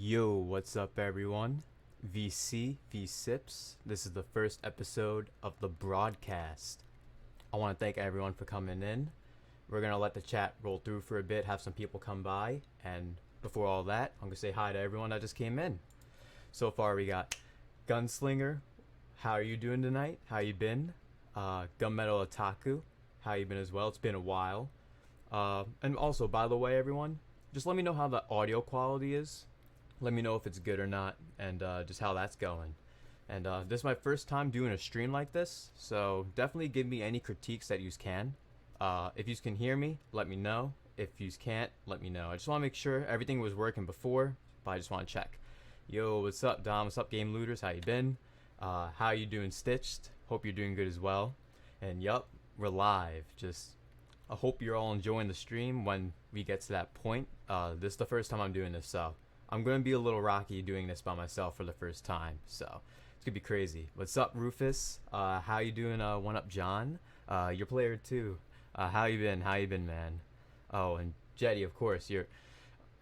Yo, what's up, everyone? V-CiPz. This is the first episode of the broadcast. I want to thank everyone for coming in. We're going to let the chat roll through for a bit, have some people come by, and before all that, I'm going to say hi to everyone that just came in. So far, we got Gunslinger. How are you doing tonight? How you been? Gunmetal Otaku. How you been as well? It's been a while. And also, by the way, everyone, just let me know how the audio quality is. Let me know if it's good or not, and just how that's going. And this is my first time doing a stream like this, so definitely give me any critiques that you can. If you can hear me, let me know. If you can't, let me know. I just want to make sure everything was working before, but I just want to check. Yo, what's up, Dom? What's up, Game Looters? How you been? How you doing, Stitched? Hope you're doing good as well. And yup, we're live. Just I hope you're all enjoying the stream when we get to that point. This is the first time I'm doing this, so I'm going to be a little rocky doing this by myself for the first time, so it's going to be crazy. What's up, Rufus? How you doing? One up, John? Your player too. How you been? How you been, man? Oh, and Jetty, of course.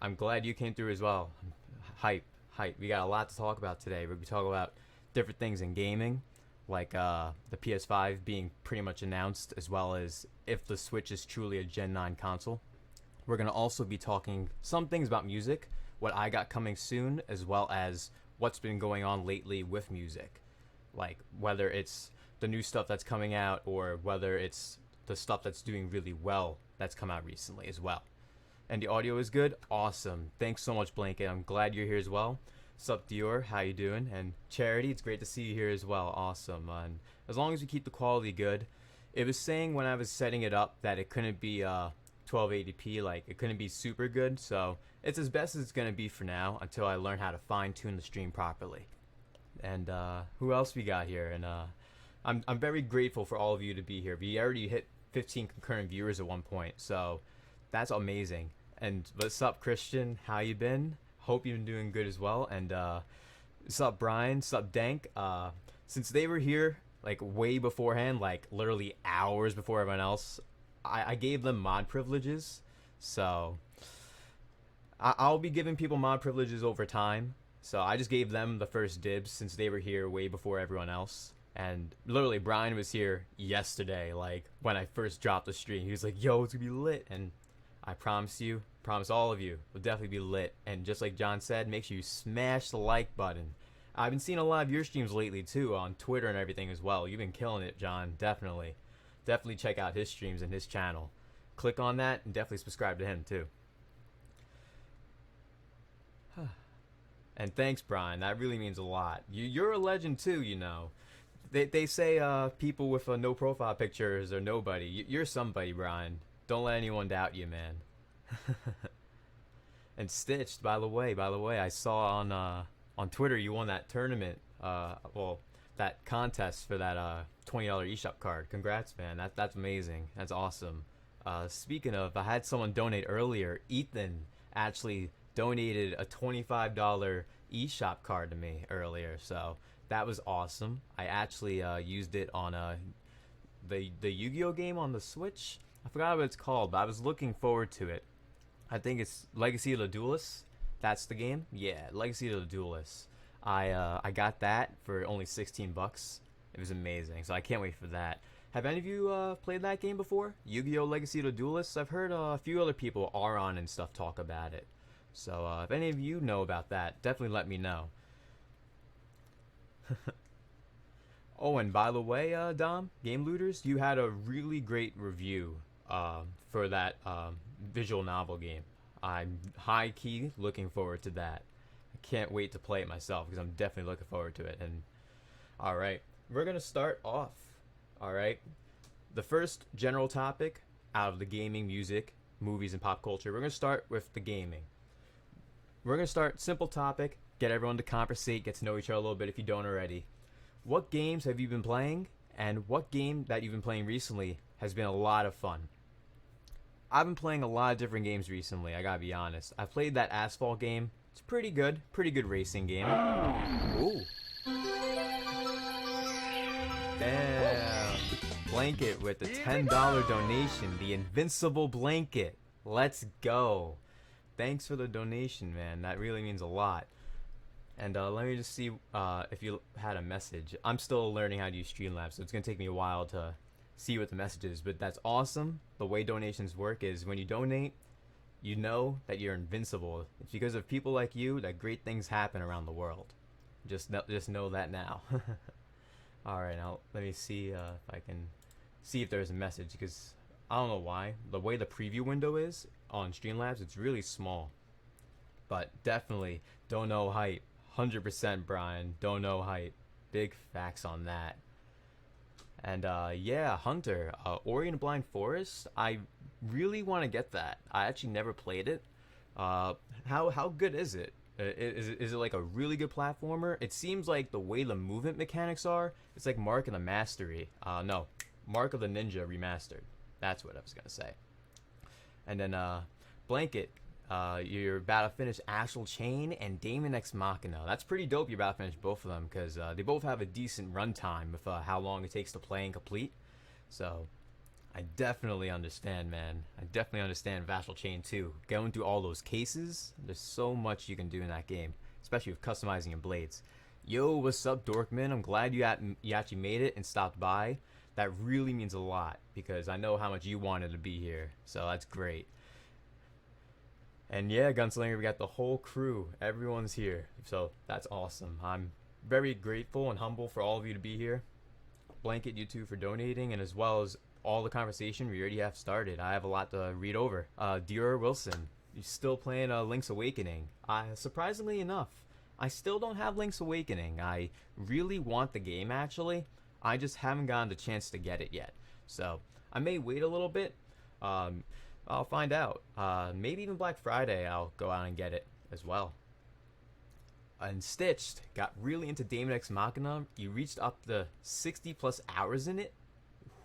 I'm glad you came through as well. Hype. We got a lot to talk about today. We'll be talking about different things in gaming, like the PS5 being pretty much announced, as well as if the Switch is truly a Gen 9 console. We're going to also be talking some things about music, what I got coming soon, as well as what's been going on lately with music. Like whether it's the new stuff that's coming out or whether it's the stuff that's doing really well that's come out recently as well. And the audio is good? Awesome. Thanks so much, Blanket. I'm glad you're here as well. Sup, Dior? How you doing? And Charity, it's great to see you here as well. Awesome. And as long as we keep the quality good. It was saying when I was setting it up that it couldn't be 1280p, like it couldn't be super good, so it's as best as it's gonna be for now until I learn how to fine-tune the stream properly. And who else we got here? And I'm very grateful for all of you to be here. We already hit 15 concurrent viewers at one point, so that's amazing. And what's up, Christian? How you been? Hope you've been doing good as well. And what's up, Brian? What's up, Dank? Since they were here like way beforehand, like literally hours before everyone else, I gave them mod privileges, so I'll be giving people mod privileges over time. So I just gave them the first dibs since they were here way before everyone else. And literally, Brian was here yesterday, like when I first dropped the stream. He was like, "Yo, it's gonna be lit," and I promise all of you, will definitely be lit. And just like John said, make sure you smash the like button. I've been seeing a lot of your streams lately too on Twitter and everything as well. You've been killing it, John. Definitely check out his streams and his channel. Click on that and definitely subscribe to him too. And thanks, Brian. That really means a lot. You're a legend too, you know. They say people with no profile pictures are nobody. You're somebody, Brian. Don't let anyone doubt you, man. And Stitched, by the way, I saw on Twitter you won that tournament. That contest for that $20 eShop card. Congrats, man. That's amazing. That's awesome. Speaking of, I had someone donate earlier. Ethan actually donated a $25 eShop card to me earlier, so that was awesome. I actually used it on the Yu-Gi-Oh game on the Switch. I forgot what it's called, but I was looking forward to it. I think it's Legacy of the Duelists. That's the game. Yeah, Legacy of the Duelists. I got that for only $16. It was amazing, so I can't wait for that. Have any of you played that game before? Yu-Gi-Oh! Legacy of the Duelists? I've heard a few other people, Aron and stuff, talk about it. So if any of you know about that, definitely let me know. Oh, and by the way, Dom, Game Looters, you had a really great review for that visual novel game. I'm high-key looking forward to that. I can't wait to play it myself because I'm definitely looking forward to it. And all right, we're gonna start off. All right, the first general topic out of the gaming, music, movies, and pop culture. We're gonna start with the gaming. We're gonna start simple topic. Get everyone to conversate, get to know each other a little bit if you don't already. What games have you been playing, and what game that you've been playing recently has been a lot of fun? I've been playing a lot of different games recently, I gotta be honest. I played that Asphalt game. It's pretty good racing game. Ooh. Damn. Blanket with the $10 donation, the Invincible Blanket. Let's go. thanks for the donation, man. That really means a lot. And let me just see if you had a message. I'm still learning how to use Streamlabs, so it's gonna take me a while to see what the message is. But that's awesome. The way donations work is when you donate, you know that you're invincible. It's because of people like you that great things happen around the world. Just know that now. All right, now let me see if I can see if there's a message, because I don't know why. The way the preview window is on Streamlabs, it's really small. But definitely don't know hype. 100% Brian, don't know hype. Big facts on that. And yeah, Hunter, Ori and the Blind Forest. I really want to get that. I actually never played it. How good is it? Is it like a really good platformer? It seems like the way the movement mechanics are, it's like Mark of the Mastery. No, Mark of the Ninja remastered. That's what I was gonna say. And then Blanket, you're about to finish Astral Chain and Daemon X Machina. That's pretty dope. You're about to finish both of them because they both have a decent runtime with how long it takes to play and complete. So I definitely understand, man. I definitely understand Astral Chain too. Going through all those cases, there's so much you can do in that game, especially with customizing your blades. Yo, what's up, Dorkman? I'm glad you actually made it and stopped by. That really means a lot because I know how much you wanted to be here. So that's great. And yeah, Gunslinger, we got the whole crew. Everyone's here. So that's awesome. I'm very grateful and humble for all of you to be here. Blanket, you two, for donating, and as well as all the conversation we already have started. I have a lot to read over. Dior Wilson, you're still playing Link's Awakening. Surprisingly enough, I still don't have Link's Awakening. I really want the game, actually. I just haven't gotten the chance to get it yet. So I may wait a little bit. I'll find out. Maybe even Black Friday I'll go out and get it as well. And Stitched got really into Daemon X Machina. You reached up to 60 plus hours in it.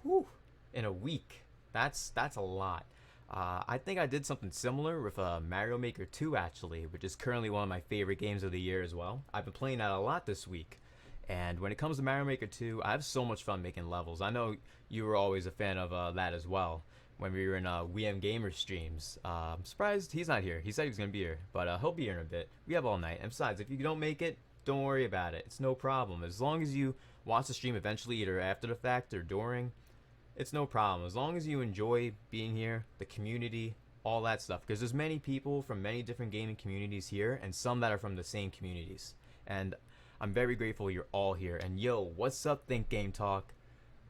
Whew. In a week. That's a lot. I think I did something similar with Mario Maker 2 actually, which is currently one of my favorite games of the year as well. I've been playing that a lot this week. And when it comes to Mario Maker 2, I have so much fun making levels. I know you were always a fan of that as well when we were in WM Gamer streams. I'm surprised he's not here. He said he was going to be here, but he'll be here in a bit. We have all night. And besides, if you don't make it, don't worry about it. It's no problem. As long as you watch the stream eventually, either after the fact or during, it's no problem. As long as you enjoy being here, the community, all that stuff. Because there's many people from many different gaming communities here, and some that are from the same communities. And I'm very grateful you're all here. And yo, what's up, Think Game Talk?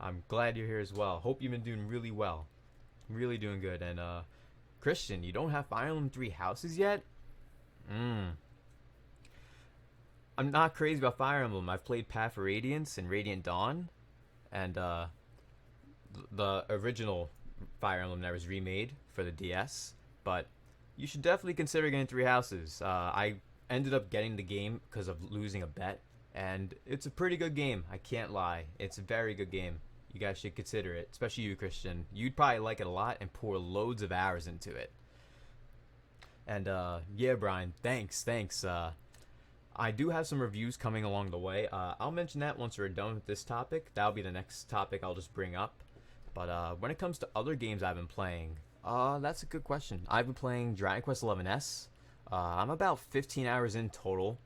I'm glad you're here as well. Hope you've been doing really well. Really doing good. And Christian, you don't have Fire Emblem 3 Houses yet? I'm not crazy about Fire Emblem. I've played Path of Radiance and Radiant Dawn, and the original Fire Emblem that was remade for the DS. But you should definitely consider getting 3 Houses. I ended up getting the game because of losing a bet, and it's a pretty good game. I can't lie. It's a very good game. You guys should consider it, especially you, Christian. You'd probably like it a lot and pour loads of hours into it. And yeah, Brian, thanks. I do have some reviews coming along the way. I'll mention that once we're done with this topic. That'll be the next topic I'll just bring up. But when it comes to other games I've been playing, that's a good question. I've been playing Dragon Quest XI-S. I'm about 15 hours in total.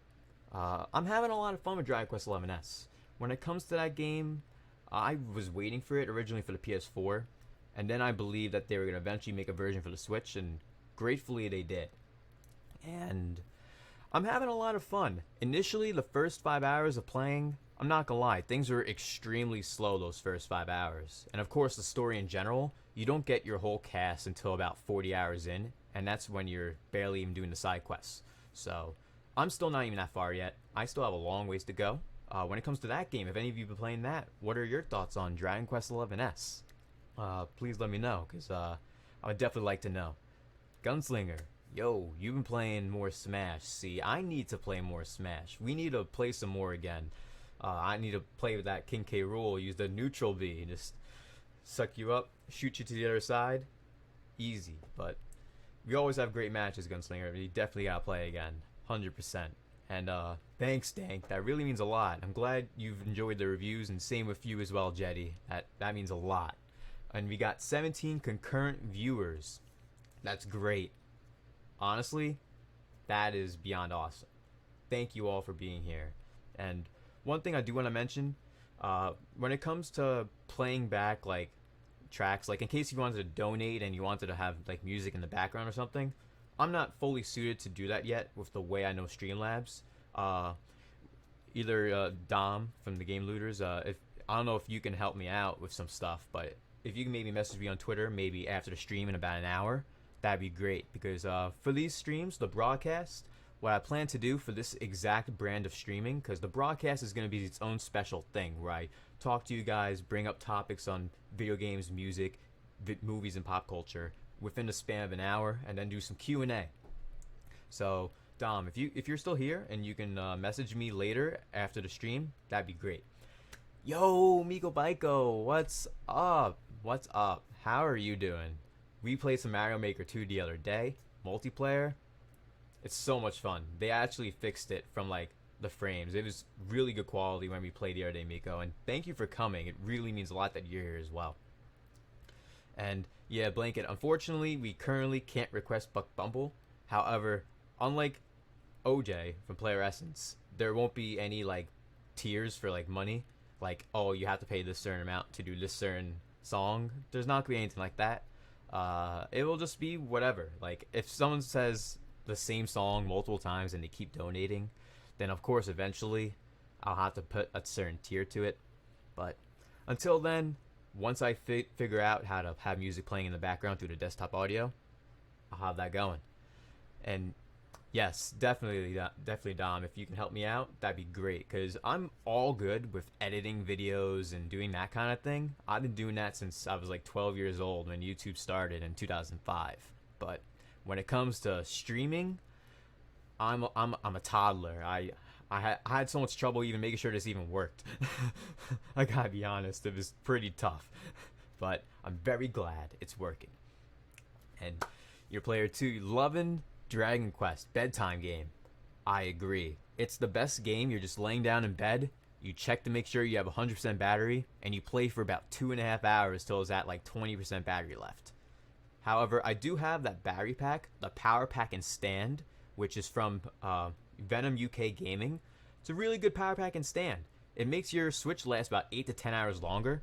I'm having a lot of fun with Dragon Quest XI-S. When it comes to that game, I was waiting for it originally for the PS4, and then I believed that they were going to eventually make a version for the Switch, and gratefully they did. And I'm having a lot of fun. Initially, the first 5 hours of playing, I'm not gonna lie, things were extremely slow those first 5 hours. And of course, the story in general, you don't get your whole cast until about 40 hours in, and that's when you're barely even doing the side quests. So, I'm still not even that far yet. I still have a long ways to go. When it comes to that game, if any of you have been playing that, what are your thoughts on Dragon Quest XI-S? Please let me know, because I would definitely like to know. Gunslinger, yo, you've been playing more Smash. See, I need to play more Smash. We need to play some more again. I need to play with that King K. Rool, use the neutral B, just suck you up, shoot you to the other side. Easy, but we always have great matches, Gunslinger. You definitely gotta play again, 100%. And thanks, Dank. That really means a lot. I'm glad you've enjoyed the reviews, and same with you as well, Jetty. That means a lot. And we got 17 concurrent viewers. That's great. honestly, that is beyond awesome. Thank you all for being here. And one thing I do want to mention, when it comes to playing back like tracks, like in case you wanted to donate and you wanted to have like music in the background or something, I'm not fully suited to do that yet with the way I know Streamlabs. Uh, Either Dom from the Game Looters, if I don't know if you can help me out with some stuff, but if you can maybe message me on Twitter, maybe after the stream in about an hour, that'd be great. Because for these streams, the broadcast, what I plan to do for this exact brand of streaming, because the broadcast is going to be its own special thing, where I talk to you guys, bring up topics on video games, music, movies, and pop culture within the span of an hour, and then do some Q&A. So Dom, if you're still here and you can message me later after the stream, that'd be great. Yo, Miko Baiko, what's up? What's up? How are you doing? We played some Mario Maker 2 the other day, multiplayer. It's so much fun. They actually fixed it from like the frames. It was really good quality when we played the other day, Miko. And thank you for coming. It really means a lot that you're here as well. And yeah, Blanket, unfortunately, we currently can't request Buck Bumble. However, unlike OJ from Player Essence, there won't be any like tiers for like money. Like, oh, you have to pay this certain amount to do this certain song. There's not gonna be anything like that. It will just be whatever. Like, if someone says the same song multiple times and they keep donating, then of course eventually I'll have to put a certain tier to it. But until then, once I figure out how to have music playing in the background through the desktop audio, I'll have that going. And yes, definitely Dom, if you can help me out, that'd be great, because I'm all good with editing videos and doing that kind of thing. I've been doing that since I was like 12 years old when YouTube started in 2005. But when it comes to streaming, I'm a toddler. I had so much trouble even making sure this even worked. I gotta be honest, it was pretty tough. But I'm very glad it's working. And your player 2, loving Dragon Quest bedtime game. I agree. It's the best game. You're just laying down in bed, you check to make sure you have 100% battery, and you play for about 2.5 hours till it's at like 20% battery left. However, I do have that battery pack, the power pack and stand, which is from Venom UK Gaming. It's a really good power pack and stand. It makes your Switch last about 8 to 10 hours longer,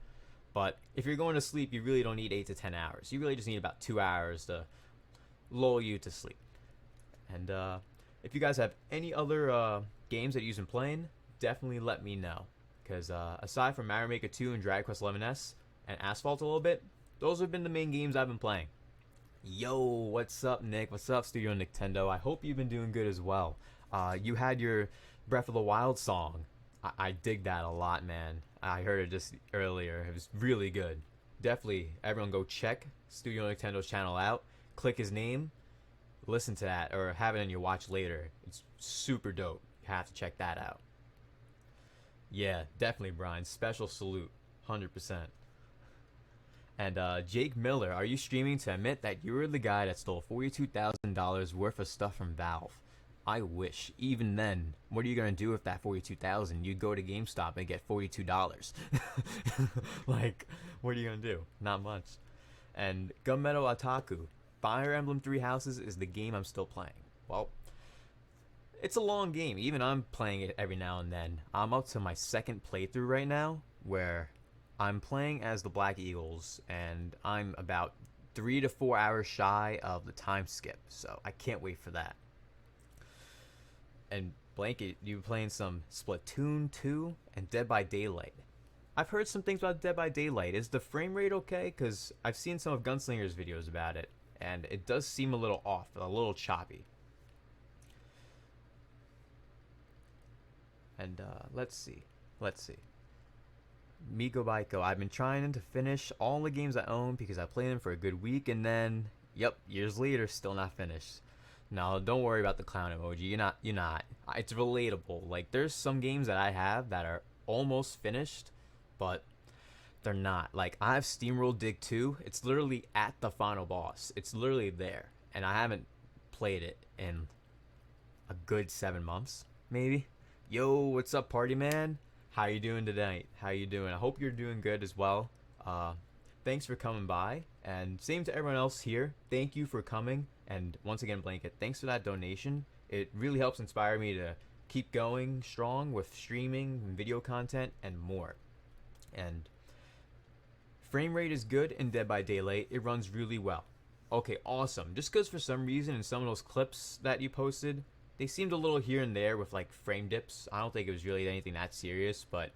but if you're going to sleep, you really don't need 8 to 10 hours. You really just need about 2 hours to lull you to sleep. And if you guys have any other games that you've been playing, definitely let me know. Because aside from Mario Maker 2 and Dragon Quest XI and Asphalt a little bit, those have been the main games I've been playing. Yo, what's up, Nick? What's up, Studio Nintendo? I hope you've been doing good as well. You had your Breath of the Wild song. I dig that a lot, man. I heard it just earlier. It was really good. Definitely, everyone go check Studio Nintendo's channel out. Click his name. Listen to that or have it in your watch later. It's super dope. You have to check that out. Yeah, definitely, Brian. Special salute. 100%. And Jake Miller, are you streaming to admit that you were the guy that stole $42,000 worth of stuff from Valve? I wish. Even then, what are you going to do with that $42,000? You'd go to GameStop and get $42. Like, what are you going to do? Not much. And Gunmetal Otaku, Fire Emblem Three Houses is the game I'm still playing. Well, it's a long game. Even I'm playing it every now and then. I'm up to my second playthrough right now, where I'm playing as the Black Eagles, and I'm about 3 to 4 hours shy of the time skip, so I can't wait for that. And Blanket, you playing some Splatoon 2 and Dead by Daylight. I've heard some things about Dead by Daylight. Is the frame rate okay? Because I've seen some of Gunslinger's videos about it, and it does seem a little off, a little choppy. And let's see. Miko Baiko, I've been trying to finish all the games I own because I played them for a good week, and then, yep, years later, still not finished. No, don't worry about the clown emoji. You're not. It's relatable. Like, there's some games that I have that are almost finished, but they're not. Like, I have SteamWorld Dig 2. It's literally at the final boss. It's literally there, and I haven't played it in a good 7 months, maybe. Yo, what's up, party man? How you doing tonight? How you doing? I hope you're doing good as well. Thanks for coming by, And same to everyone else here. Thank you for coming. And once again, Blanket, thanks for that donation. It really helps inspire me to keep going strong with streaming, video content, and more. And frame rate is good in Dead by Daylight. It runs really well. Okay, awesome. Just because for some reason in some of those clips that you posted, they seemed a little here and there with like frame dips. I don't think it was really anything that serious, but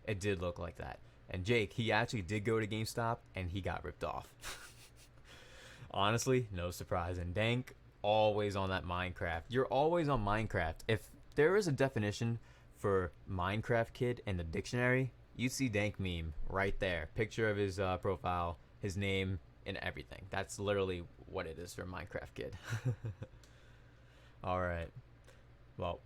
it did look like that. And Jake, he actually did go to GameStop and he got ripped off. Honestly, no surprise. And Dank, always on that Minecraft. You're always on Minecraft. If there is a definition for Minecraft kid in the dictionary, you'd see Dank meme right there. Picture of his profile, his name, and everything. That's literally what it is for Minecraft kid. Alright. Well,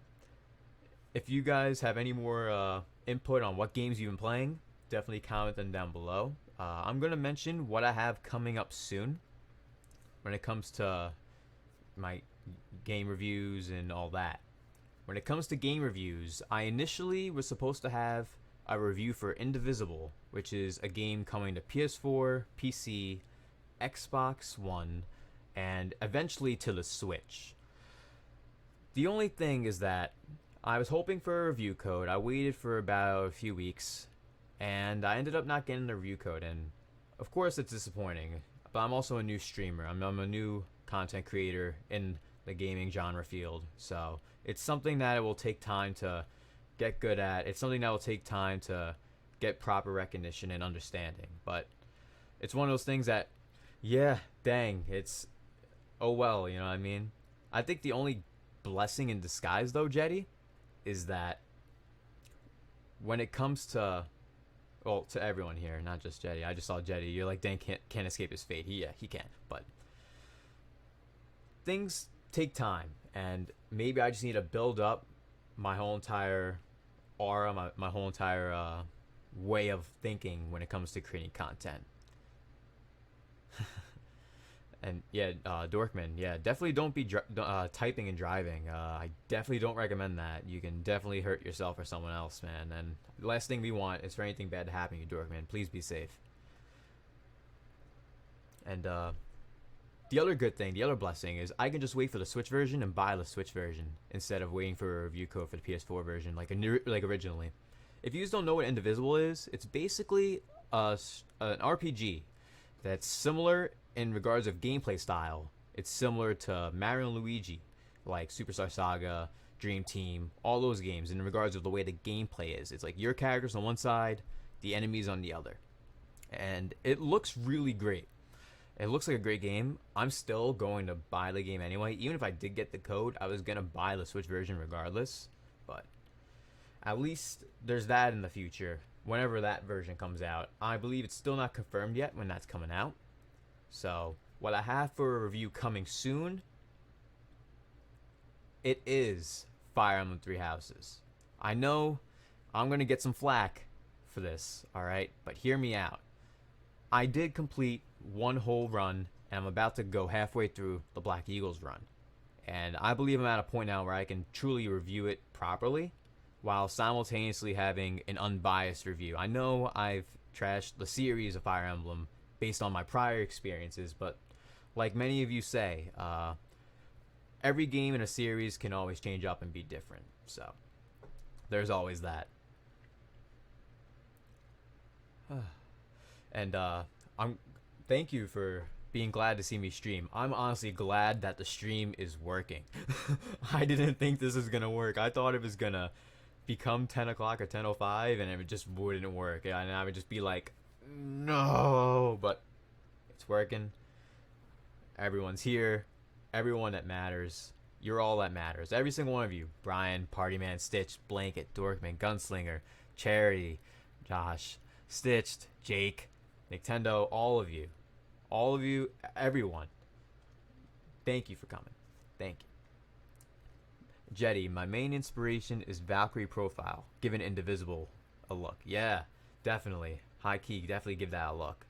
if you guys have any more input on what games you've been playing, definitely comment them down below. I'm going to mention what I have coming up soon when it comes to my game reviews and all that. When it comes to game reviews, I initially was supposed to have a review for Indivisible, which is a game coming to PS4, PC, Xbox One, and eventually to the Switch. The only thing is that I was hoping for a review code. I waited for about a few weeks, and I ended up not getting the review code, and of course it's disappointing, but I'm also a new streamer. I'm a new content creator in the gaming genre field, so it's something that it will take time to get good at. It's something that will take time to get proper recognition and understanding, but it's one of those things that, yeah, dang, it's, oh well, you know what I mean? I think the only blessing in disguise, though, Jetty, is that when it comes to, well, to everyone here, not just Jetty. I just saw Jetty. You're like, Dan can't escape his fate. Yeah, he can. But things take time, and maybe I just need to build up my whole entire aura, my whole entire way of thinking when it comes to creating content. And yeah, Dorkman, yeah, definitely don't be typing and driving. I definitely don't recommend that. You can definitely hurt yourself or someone else, man. And the last thing we want is for anything bad to happen to you, Dorkman. Please be safe. And the other good thing, the other blessing is I can just wait for the Switch version and buy the Switch version instead of waiting for a review code for the PS4 version, like originally. If you just don't know what Indivisible is, it's basically an RPG that's similar in regards of gameplay style. It's similar to Mario and Luigi, like Superstar Saga, Dream Team, all those games in regards of the way the gameplay is. It's like your characters on one side, the enemies on the other. And it looks really great. It looks like a great game. I'm still going to buy the game anyway. Even if I did get the code, I was going to buy the Switch version regardless. But at least there's that in the future. Whenever that version comes out. I believe it's still not confirmed yet when that's coming out. So, what I have for a review coming soon, it is Fire Emblem Three Houses. I know I'm going to get some flack for this, alright? But hear me out. I did complete one whole run, and I'm about to go halfway through the Black Eagles run. And I believe I'm at a point now where I can truly review it properly, while simultaneously having an unbiased review. I know I've trashed the series of Fire Emblem based on my prior experiences, but like many of you say, every game in a series can always change up and be different. So, there's always that. And thank you for being glad to see me stream. I'm honestly glad that the stream is working. I didn't think this was gonna work. I thought it was gonna become 10 o'clock or 10:05 and it just wouldn't work. And I would just be like, no, but it's working. Everyone's here. Everyone that matters. You're all that matters. Every single one of you. Brian, Partyman, Stitch, Blanket, Dorkman, Gunslinger, Charity, Josh, Stitched, Jake, Nintendo, all of you. All of you, everyone. Thank you for coming. Thank you. Jetty, my main inspiration is Valkyrie Profile, giving Indivisible a look. Yeah, definitely. High key, definitely give that a look.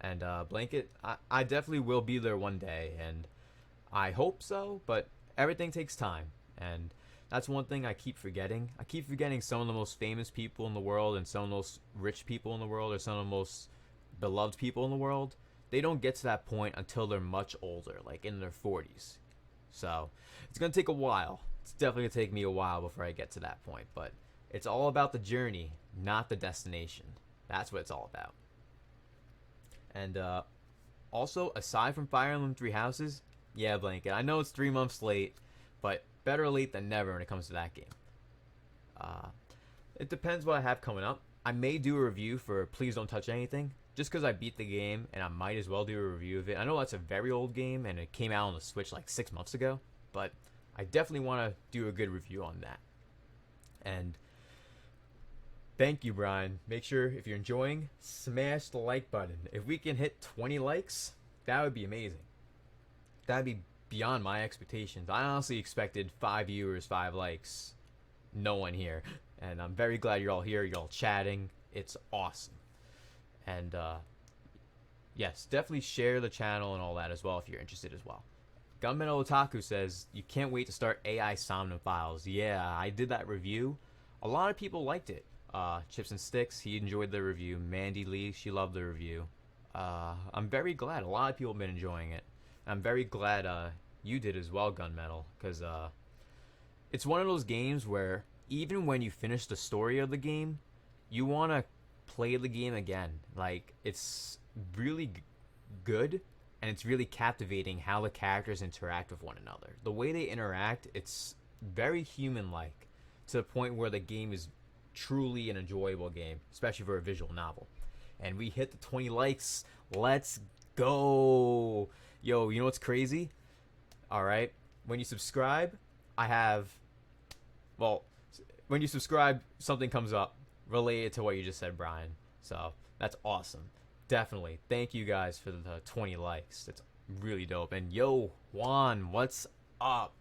And Blanket, I definitely will be there one day, and I hope so, but everything takes time. And that's one thing I keep forgetting. I keep forgetting some of the most famous people in the world and some of the most rich people in the world or some of the most beloved people in the world. they don't get to that point until they're much older, like in their 40s. So it's gonna take a while. It's definitely gonna take me a while before I get to that point, but it's all about the journey, not the destination. That's what it's all about. And also, aside from Fire Emblem Three Houses, yeah, Blanket, I know it's 3 months late, but better late than never when it comes to that game. It depends what I have coming up. I may do a review for Please Don't Touch Anything, just because I beat the game, and I might as well do a review of it. I know that's a very old game, and it came out on the Switch like 6 months ago, but I definitely want to do a good review on that. And thank you, Brian. Make sure, if you're enjoying, smash the like button. If we can hit 20 likes, that would be amazing. That'd be beyond my expectations. I honestly expected 5 viewers, 5 likes. No one here. And I'm very glad you're all here. You're all chatting. It's awesome. And yes, definitely share the channel and all that as well if you're interested as well. Gunmetal Otaku says, you can't wait to start AI Somnium Files. Yeah, I did that review. A lot of people liked it. Chips and Sticks, he enjoyed the review. Mandy Lee, she loved the review. I'm very glad. A lot of people have been enjoying it. I'm very glad you did as well, Gunmetal, because it's one of those games where even when you finish the story of the game, you want to play the game again. Like, it's really good, and it's really captivating how the characters interact with one another. The way they interact, it's very human-like, to the point where the game is truly an enjoyable game, especially for a visual novel. And we hit the 20 likes. Let's go. Yo, you know what's crazy? Alright, when you subscribe, when you subscribe, something comes up related to what you just said, Brian. So that's awesome. Definitely. Thank you guys for the 20 likes. That's really dope. And yo, Juan, what's up?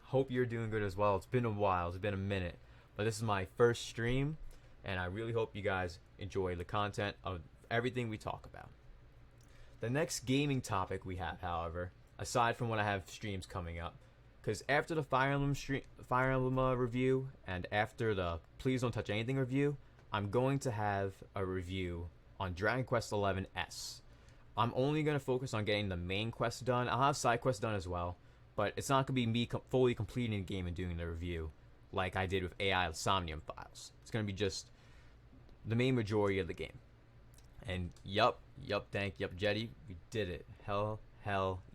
Hope you're doing good as well. It's been a while. It's been a minute. But this is my first stream, and I really hope you guys enjoy the content of everything we talk about. The next gaming topic we have, however, aside from when I have streams coming up, because after the Fire Emblem review and after the Please Don't Touch Anything review, I'm going to have a review on Dragon Quest XI S. I'm only going to focus on getting the main quest done. I'll have side quests done as well, but it's not going to be me fully completing the game and doing the review like I did with AI Somnium Files. It's going to be just the main majority of the game. And yup, Jetty, we did it. Hell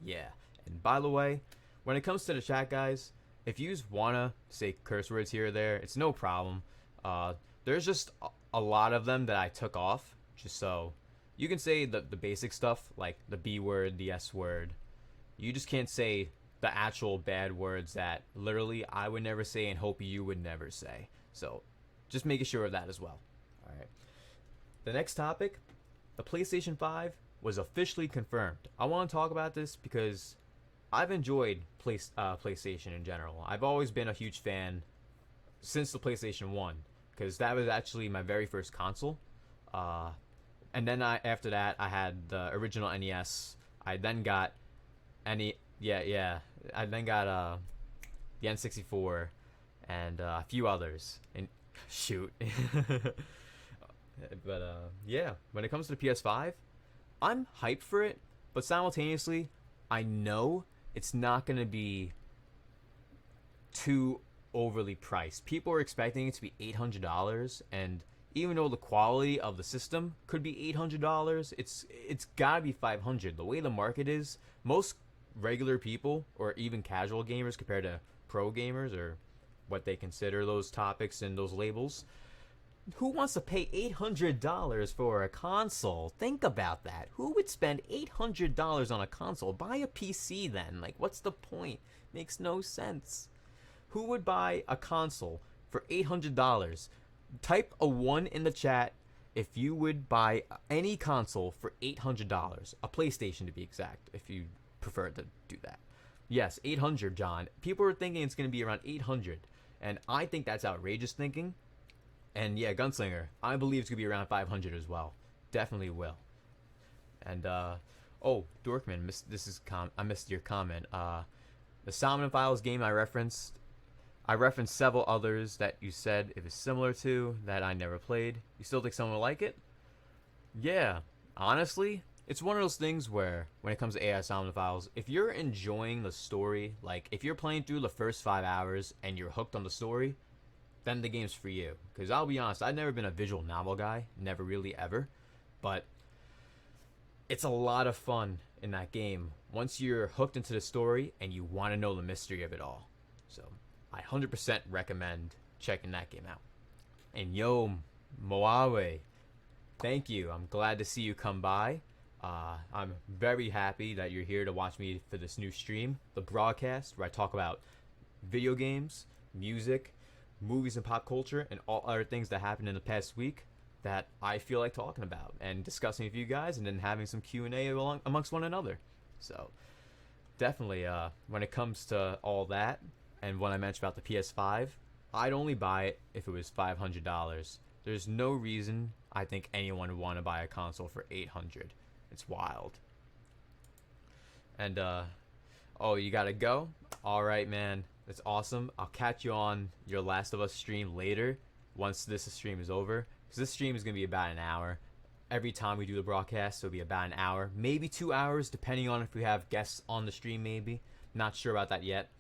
yeah. And by the way, when it comes to the chat, guys, if you just want to say curse words here or there, it's no problem. There's just a lot of them that I took off, just so you can say the basic stuff, like the B word, the S word. You just can't say the actual bad words that literally I would never say and hope you would never say. So just making sure of that as well. All right. The next topic, the PlayStation 5 was officially confirmed. I want to talk about this because I've enjoyed PlayStation in general. I've always been a huge fan since the PlayStation 1, because that was actually my very first console. And then after that, I had the original NES. I then got I then got the N64 and a few others. And shoot. But yeah, when it comes to the PS5, I'm hyped for it, but simultaneously, I know it's not going to be too overly priced. People are expecting it to be $800, and even though the quality of the system could be $800, it's got to be $500. The way the market is, most regular people or even casual gamers compared to pro gamers, or what they consider those topics and those labels, who wants to pay $800 for a console? Think about that. Who would spend $800 on a console? Buy a PC then. Like, what's the point? Makes no sense. Who would buy a console for $800? Type a 1 in the chat if you would buy any console for $800. A PlayStation, to be exact, if you prefer to do that. Yes, 800, John. People are thinking it's going to be around 800, and I think that's outrageous thinking. And yeah, Gunslinger, I believe it's going to be around 500 as well. Definitely will. And oh, Dorkman, I missed your comment. The Somnium Files game I referenced several others that you said it was similar to that I never played. You still think someone will like it? Yeah, honestly, it's one of those things where when it comes to AI Somnophiles, if you're enjoying the story, like if you're playing through the first 5 hours and you're hooked on the story, then the game's for you. Because I'll be honest, I've never been a visual novel guy, never really ever, but it's a lot of fun in that game once you're hooked into the story and you want to know the mystery of it all. So I 100% recommend checking that game out. And yo, Moawe, thank you. I'm glad to see you come by. I'm very happy that you're here to watch me for this new stream, the broadcast, where I talk about video games, music, movies and pop culture, and all other things that happened in the past week that I feel like talking about and discussing with you guys, and then having some Q&A amongst one another. So definitely when it comes to all that, and when I mentioned about the PS5, I'd only buy it if it was $500. There's no reason I think anyone would want to buy a console for $800. It's wild. And oh, you gotta go? Alright, man, that's awesome. I'll catch you on your Last of Us stream later, once this stream is over, because this stream is gonna be about an hour. Every time we do the broadcast, it'll be about an hour, maybe 2 hours, depending on if we have guests on the stream. Maybe, not sure about that yet.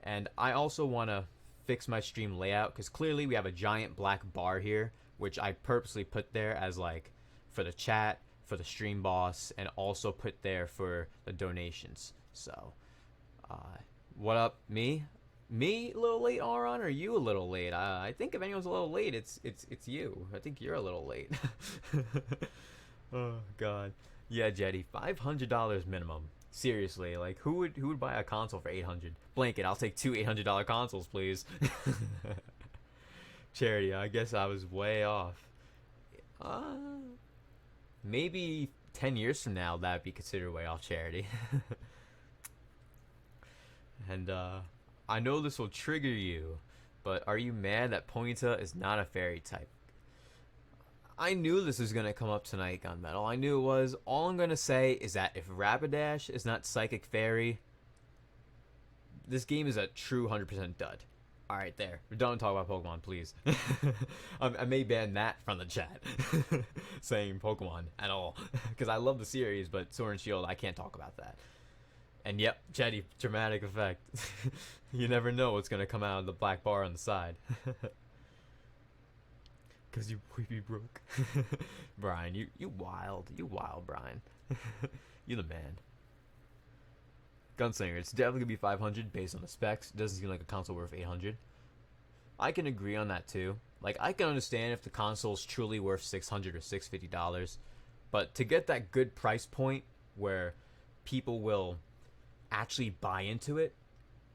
And I also want to fix my stream layout, because clearly we have a giant black bar here, which I purposely put there as like for the chat, for the stream boss, and also put there for the donations. So what up, me a little late, Auron, or you a little late? I think if anyone's a little late, it's you. I think you're a little late. Oh god. Yeah, Jetty, $500 minimum. Seriously, like who would buy a console for $800? Blanket, I'll take two $800 consoles, please. Charity, I guess I was way off. Maybe 10 years from now that'd be considered way off, Charity. And I know this will trigger you, but are you mad that Ponyta is not a fairy type? I knew this was going to come up tonight, Gunmetal. I knew it was. All I'm going to say is that if Rapidash is not Psychic Fairy, this game is a true 100% dud. Alright, there. We're done talking about Pokemon, please. I may ban that from the chat. Saying Pokemon at all. Because I love the series, but Sword and Shield, I can't talk about that. And yep, Jetty, dramatic effect. You never know what's going to come out of the black bar on the side. Cause you broke. Brian, you wild, Brian. You the man. Gunslinger, it's definitely gonna be 500 based on the specs. It doesn't seem like a console worth 800. I can agree on that too. Like, I can understand if the console's truly worth $600 or $650, but to get that good price point where people will actually buy into it,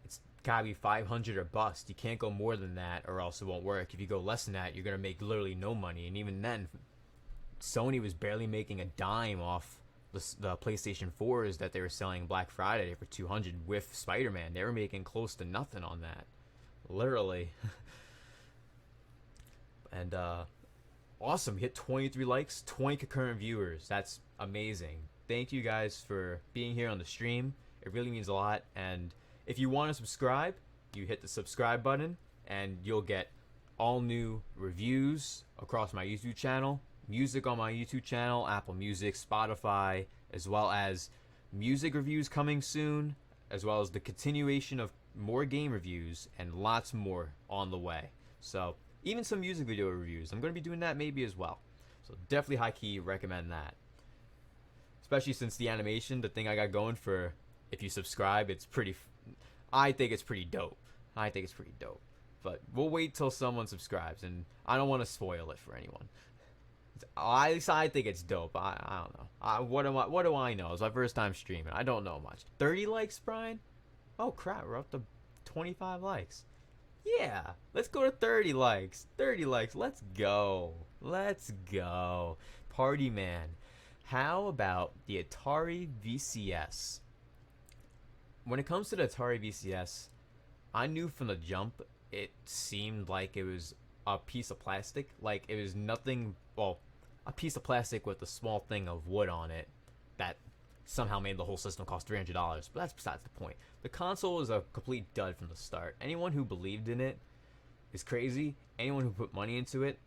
it's gotta be 500 or bust. You can't go more than that or else it won't work. If you go less than that, you're gonna make literally no money. And even then, Sony was barely making a dime off the PlayStation 4s that they were selling Black Friday for 200 with Spider-Man. They were making close to nothing on that, literally. And awesome, hit 23 likes, 20 concurrent viewers. That's amazing. Thank you guys for being here on the stream. It really means a lot. And if you want to subscribe, you hit the subscribe button and you'll get all new reviews across my YouTube channel, music on my YouTube channel, Apple Music, Spotify, as well as music reviews coming soon, as well as the continuation of more game reviews and lots more on the way. So even some music video reviews, I'm going to be doing that maybe as well. So definitely high key recommend that. Especially since the animation, the thing I got going for if you subscribe, it's pretty, I think it's pretty dope. But we'll wait till someone subscribes, and I don't want to spoil it for anyone. At least I think it's dope. I don't know. What do I know? It's my first time streaming. I don't know much. 30 likes, Brian? Oh crap, we're up to 25 likes. Yeah, let's go to 30 likes. 30 likes. Let's go. Party man. How about the Atari VCS? When it comes to the Atari VCS, I knew from the jump it seemed like it was a piece of plastic. Like it was nothing, well, a piece of plastic with a small thing of wood on it that somehow made the whole system cost $300. But that's besides the point. The console was a complete dud from the start. Anyone who believed in it is crazy. Anyone who put money into it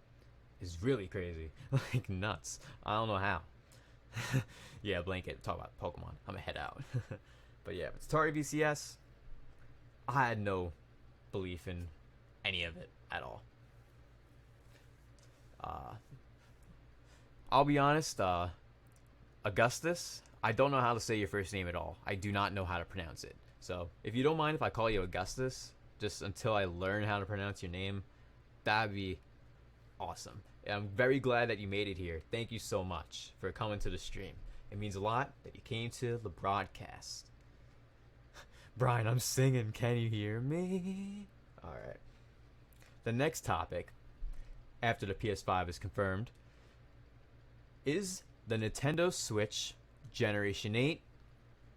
is really crazy. Like nuts. I don't know how. Yeah, blanket. Talk about Pokemon. I'm gonna head out. But yeah, it's Atari VCS. I had no belief in any of it at all. Uh, I'll be honest. Augustus. I don't know how to say your first name at all. I do not know how to pronounce it. So if you don't mind if I call you Augustus, just until I learn how to pronounce your name, that'd be awesome. I'm very glad that you made it here. Thank you so much for coming to the stream. It means a lot that you came to the broadcast. Brian, I'm singing. Can you hear me? All right. The next topic, after the PS5 is confirmed, is the Nintendo Switch Generation 8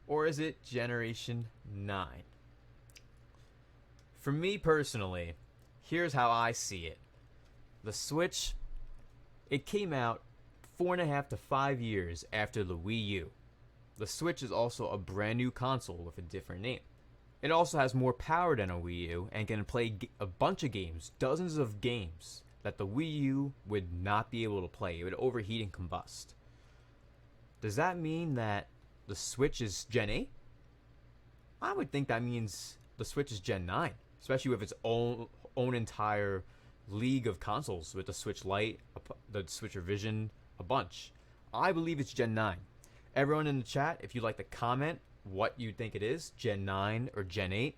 or is it Generation 9? For me personally, here's how I see it. The Switch, it came out 4.5 to 5 years after the Wii U. The Switch is also a brand new console with a different name. It also has more power than a Wii U and can play a bunch of games, dozens of games, that the Wii U would not be able to play. It would overheat and combust. Does that mean that the Switch is Gen 8? I would think that means the Switch is Gen 9, especially with its own entire league of consoles with the Switch Lite, the Switch Revision, a bunch. I believe it's Gen 9. Everyone in the chat, if you'd like to comment what you think it is, Gen 9 or Gen 8,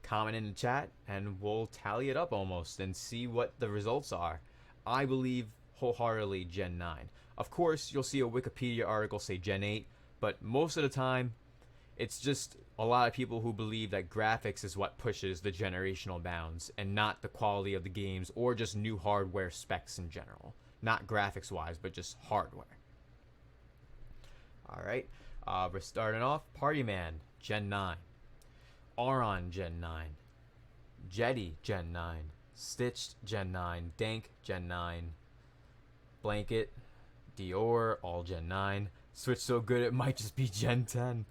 comment in the chat and we'll tally it up almost and see what the results are. I believe wholeheartedly Gen 9. Of course, you'll see a Wikipedia article say Gen 8, but most of the time, it's just a lot of people who believe that graphics is what pushes the generational bounds and not the quality of the games or just new hardware specs in general. Not graphics wise, but just hardware. Alright, we're starting off. Party Man, Gen 9. Auron, Gen 9. Jetty, Gen 9. Stitched, Gen 9. Dank, Gen 9. Blanket, Dior, all Gen 9. Switch so good it might just be Gen 10.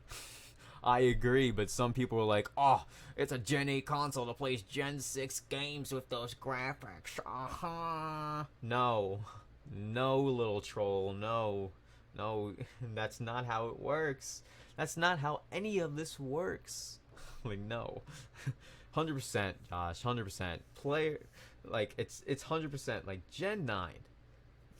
I agree, but some people are like, oh, it's a Gen 8 console that plays Gen 6 games with those graphics. Uh-huh. No. No, little troll. No. No, that's not how it works. That's not how any of this works. Like, no. 100%, Josh. 100%. Play, like, it's 100%. Like, Gen 9.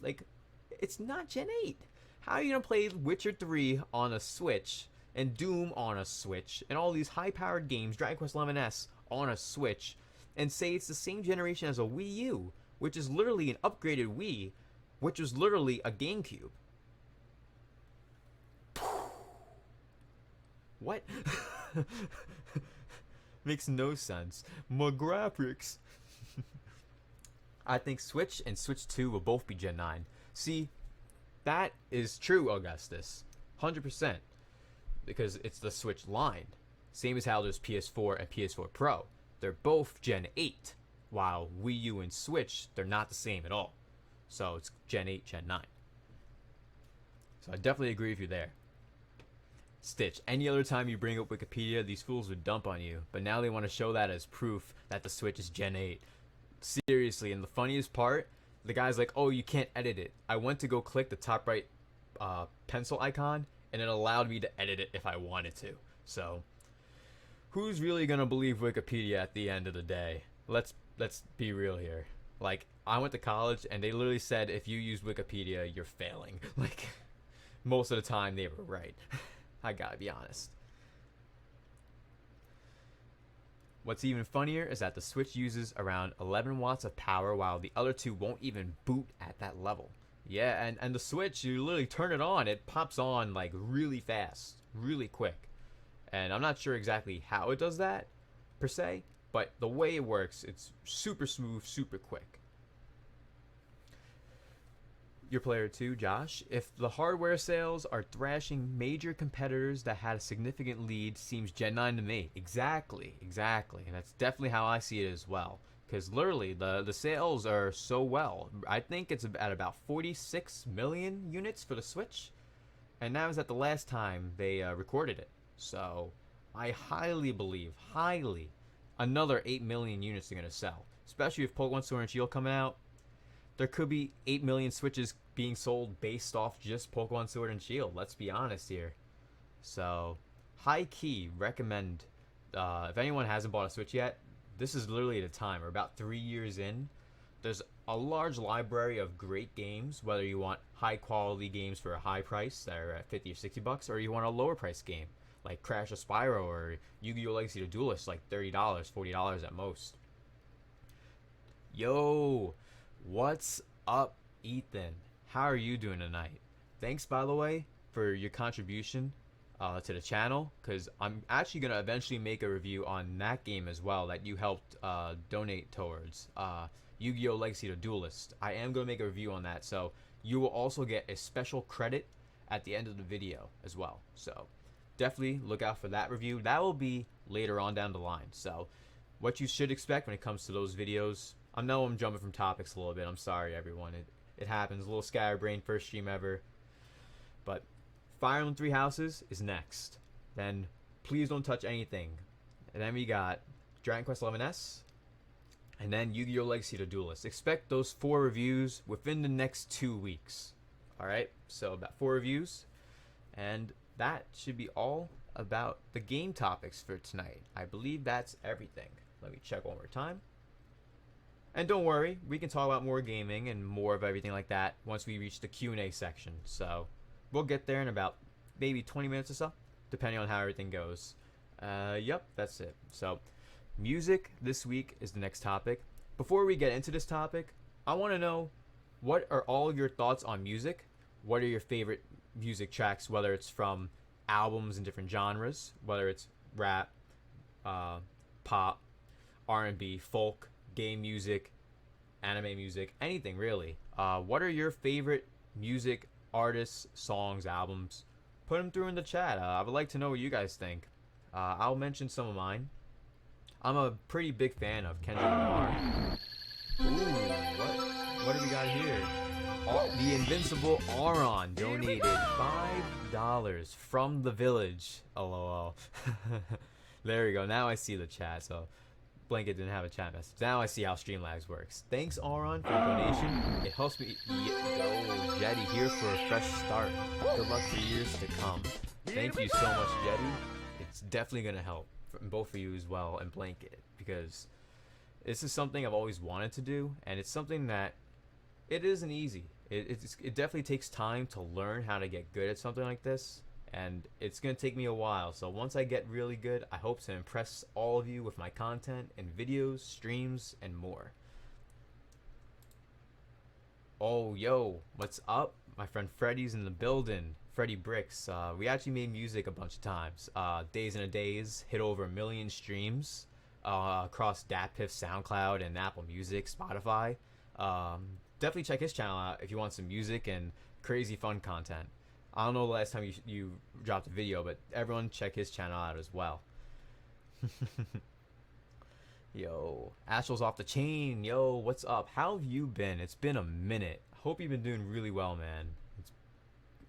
Like, it's not Gen 8. How are you going to play Witcher 3 on a Switch and Doom on a Switch and all these high-powered games, Dragon Quest XI on a Switch, and say it's the same generation as a Wii U, which is literally an upgraded Wii, which was literally a GameCube? What? Makes no sense. My graphics. I think Switch and Switch 2 will both be Gen 9. See, that is true, Augustus. 100%. Because it's the Switch line. Same as how there's PS4 and PS4 Pro. They're both Gen 8. While Wii U and Switch, they're not the same at all. So it's Gen 8, Gen 9. So I definitely agree with you there. Stitch, any other time you bring up Wikipedia, these fools would dump on you. But now they want to show that as proof that the Switch is Gen 8. Seriously, and the funniest part, the guy's like, oh, you can't edit it. I went to go click the top right pencil icon, and it allowed me to edit it if I wanted to. So, who's really going to believe Wikipedia at the end of the day? Let's be real here. Like, I went to college, and they literally said if you use Wikipedia, you're failing. Like, most of the time, they were right. I gotta be honest. What's even funnier is that the Switch uses around 11 watts of power while the other two won't even boot at that level. Yeah, and the Switch, you literally turn it on, it pops on like really fast, really quick. And I'm not sure exactly how it does that, per se, but the way it works, it's super smooth, super quick. Your player 2, Josh, if the hardware sales are thrashing major competitors that had a significant lead, seems Gen 9 to me. Exactly. And that's definitely how I see it as well. Because literally, the sales are so well. I think it's at about 46 million units for the Switch. And that was at the last time they recorded it. So, I highly believe, another 8 million units are going to sell. Especially with Pokemon Sword and Shield coming out. there could be 8 million Switches being sold based off just Pokemon Sword and Shield. Let's be honest here. So, high key, recommend. If anyone hasn't bought a Switch yet, this is literally the time. We're about 3 years in. There's a large library of great games, whether you want high quality games for a high price that are at 50 or 60 bucks, or you want a lower price game like Crash or Spyro or Yu-Gi-Oh! Legacy of Duelist, like $30, $40 at most. Yo, what's up, Ethan? How are you doing tonight? Thanks, by the way, for your contribution to the channel, because I'm actually going to eventually make a review on that game as well that you helped donate towards. Yu-Gi-Oh! Legacy of Duelist. I am going to make a review on that, so you will also get a special credit at the end of the video as well. So definitely look out for that review. That will be later on down the line. So what you should expect when it comes to those videos. I know I'm jumping from topics a little bit. I'm sorry, everyone. It happens. A little scatterbrain, first stream ever. But Fire Emblem Three Houses is next. Then Please Don't Touch Anything. And then we got Dragon Quest XI-S. And then Yu-Gi-Oh! Legacy of Duelist. Expect those 4 reviews within the next 2 weeks. Alright, so about 4 reviews. And that should be all about the game topics for tonight. I believe that's everything. Let me check one more time. And don't worry, we can talk about more gaming and more of everything like that once we reach the Q&A section. So we'll get there in about maybe 20 minutes or so, depending on how everything goes. Yep, that's it. So music this week is the next topic. Before we get into this topic, I want to know, what are all of your thoughts on music? What are your favorite music tracks, whether it's from albums in different genres, whether it's rap, pop, R&B, folk, game music, anime music, anything really. What are your favorite music artists, songs, albums? Put them through in the chat. I would like to know what you guys think. I'll mention some of mine. I'm a pretty big fan of Kendrick Lamar. Ooh, what do we got here? The Invincible Auron donated $5 from the village. LOL. There we go. Now I see the chat. So Blanket didn't have a chat message. Now I see how Streamlabs works. Thanks, Auron, for the donation. It helps me go Jetty here for a fresh start. Good luck for years to come. Thank you so much, Jetty. It's definitely gonna help from both of you as well, and Blanket, because this is something I've always wanted to do, and it's something that it isn't easy. It definitely takes time to learn how to get good at something like this, and it's gonna take me a while. So once I get really good, I hope to impress all of you with my content and videos, streams, and more. Oh, yo, what's up? My friend Freddy's in the building. Freddy Bricks. We actually made music a bunch of times. Days and a Days hit over 1 million streams across DatPiff, SoundCloud, and Apple Music, Spotify. Definitely check his channel out if you want some music and crazy fun content. I don't know the last time you dropped a video, but everyone check his channel out as well. Yo, Astral's off the chain. Yo, what's up? How have you been? It's been a minute. Hope you've been doing really well, man.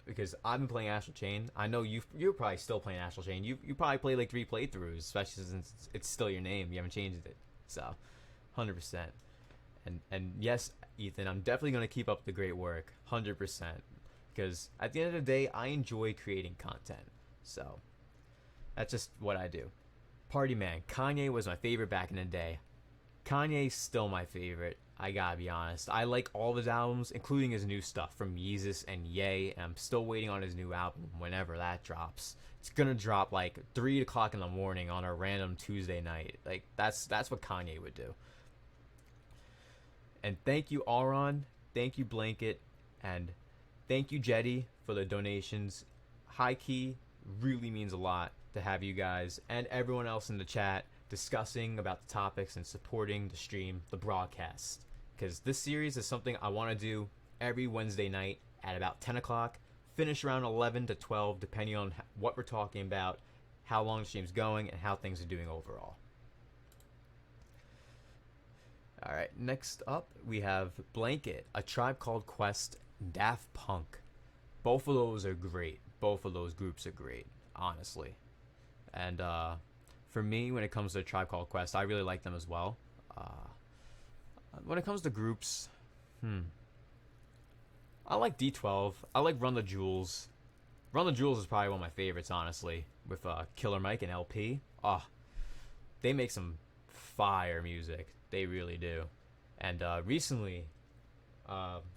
Because I've been playing Astral Chain. I know you're probably still playing Astral Chain. You probably played like 3 playthroughs, especially since it's still your name. You haven't changed it. So, 100%. And yes, Ethan, I'm definitely going to keep up the great work. 100%. Because at the end of the day, I enjoy creating content. So, that's just what I do. Party Man. Kanye was my favorite back in the day. Kanye's still my favorite. I gotta be honest. I like all of his albums, including his new stuff from Yeezus and Ye. And I'm still waiting on his new album whenever that drops. It's gonna drop like 3 o'clock in the morning on a random Tuesday night. Like that's what Kanye would do. And thank you, Auron. Thank you, Blanket. And thank you, Jetty, for the donations. High key really means a lot to have you guys and everyone else in the chat discussing about the topics and supporting the stream, the broadcast. Because this series is something I want to do every Wednesday night at about 10 o'clock, finish around 11 to 12, depending on what we're talking about, how long the stream's going, and how things are doing overall. Alright, next up we have Blanket, A Tribe Called Quest, Daft Punk. Both of those are great. Both of those groups are great, honestly. And for me, when it comes to A Tribe Called Quest, I really like them as well. When it comes to groups, I like D12. I like Run the Jewels. Run the Jewels is probably one of my favorites, honestly, with Killer Mike and LP. Oh, they make some fire music. They really do. And recently,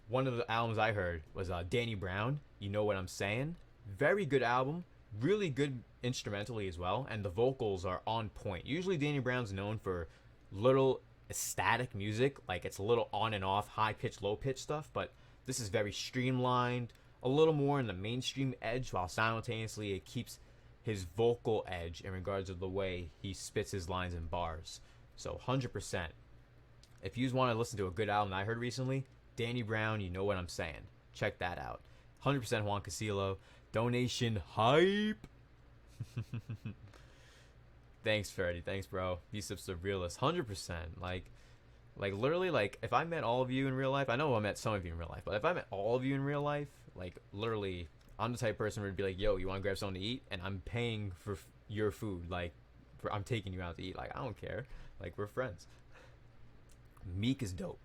one of the albums I heard was Danny Brown. You Know What I'm Saying? Very good album. Really good instrumentally as well. And the vocals are on point. Usually Danny Brown's known for little static music. Like it's a little on and off, high pitch, low pitch stuff. But this is very streamlined. A little more in the mainstream edge while simultaneously it keeps his vocal edge in regards to the way he spits his lines and bars. So 100%. If you want to listen to a good album I heard recently, Danny Brown, You Know What I'm Saying. Check that out. 100% Juan Casillo. Donation hype. Thanks, Freddie. Thanks, bro. V-CiPz the realist. 100%. Like literally, like if I met all of you in real life, I know I met some of you in real life, but if I met all of you in real life, like literally, I'm the type of person who would be like, yo, you want to grab something to eat? And I'm paying for your food. Like, I'm taking you out to eat. Like, I don't care. Like, we're friends. Meek is dope.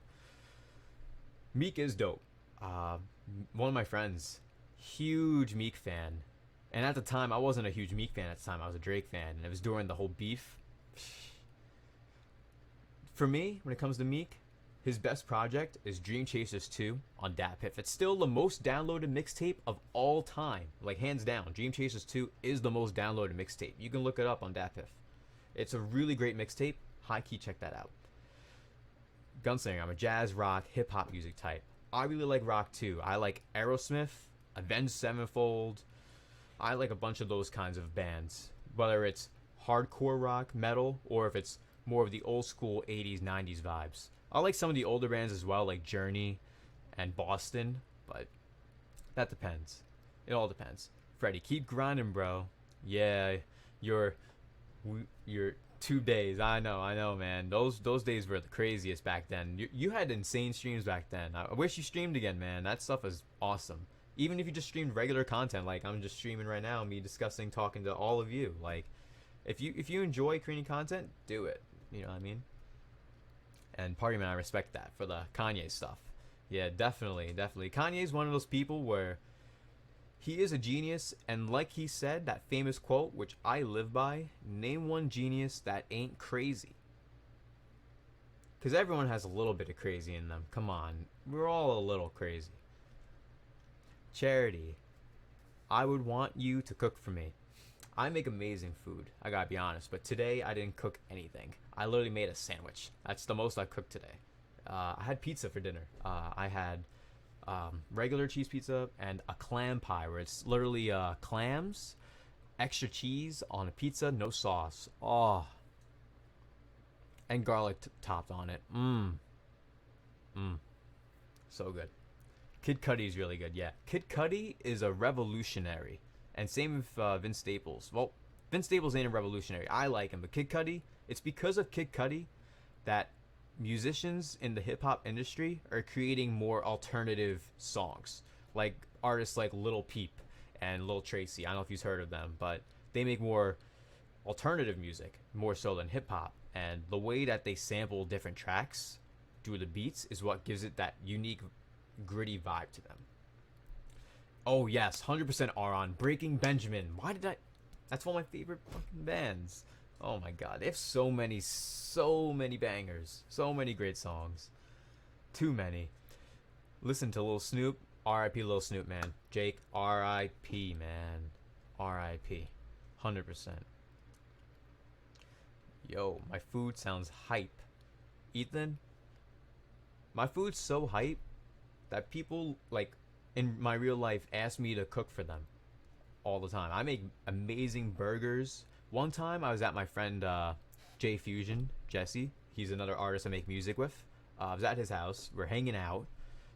Meek is dope. One of my friends, huge Meek fan. And at the time, I wasn't a huge Meek fan at the time. I was a Drake fan. And it was during the whole beef. For me, when it comes to Meek, his best project is Dream Chasers 2 on DatPiff. It's still the most downloaded mixtape of all time. Like, hands down. Dream Chasers 2 is the most downloaded mixtape. You can look it up on DatPiff. It's a really great mixtape. High key, check that out. Gunslinger, I'm a jazz, rock, hip-hop music type. I really like rock too. I like Aerosmith, Avenged Sevenfold. I like a bunch of those kinds of bands. Whether it's hardcore rock, metal, or if it's more of the old school 80s, 90s vibes. I like some of the older bands as well, like Journey and Boston, but that depends. It all depends. Freddie, keep grinding, bro. Yeah, your 2 days. I know, man. Those days were the craziest back then. You had insane streams back then. I wish you streamed again, man. That stuff is awesome. Even if you just streamed regular content, like I'm just streaming right now, me discussing, talking to all of you. Like, if you enjoy creating content, do it. You know what I mean? And Party Man, I respect that for the Kanye stuff. Yeah, definitely. Kanye's one of those people where he is a genius, and like he said, that famous quote, which I live by, name one genius that ain't crazy. Because everyone has a little bit of crazy in them. Come on. We're all a little crazy. Charity, I would want you to cook for me. I make amazing food, I gotta be honest, but today I didn't cook anything. I literally made a sandwich. That's the most I cooked today. I had pizza for dinner. I had regular cheese pizza and a clam pie, where it's literally clams, extra cheese on a pizza, no sauce. Oh, and garlic topped on it. So good. Kid Cudi is really good. Yeah, Kid Cudi is a revolutionary. And same with Vince Staples. Well, Vince Staples ain't a revolutionary. I like him. But Kid Cudi, it's because of Kid Cudi that musicians in the hip-hop industry are creating more alternative songs. Like artists like Lil Peep and Lil Tracy. I don't know if you've heard of them, but they make more alternative music, more so than hip-hop. And the way that they sample different tracks through the beats is what gives it that unique, gritty vibe to them. Oh yes, 100% Aron. Breaking Benjamin. That's one of my favorite fucking bands. Oh my god, they have so many bangers, so many great songs. Too many. Listen to Lil Snoop. R.I.P. Lil Snoop, man. Jake, R.I.P. man. R.I.P. 100%. Yo, my food sounds hype. Ethan, my food's so hype that people like in my real life ask me to cook for them all the time. I make amazing burgers. One time I was at my friend J Fusion, Jesse. He's another artist I make music with. I was at his house. We're hanging out,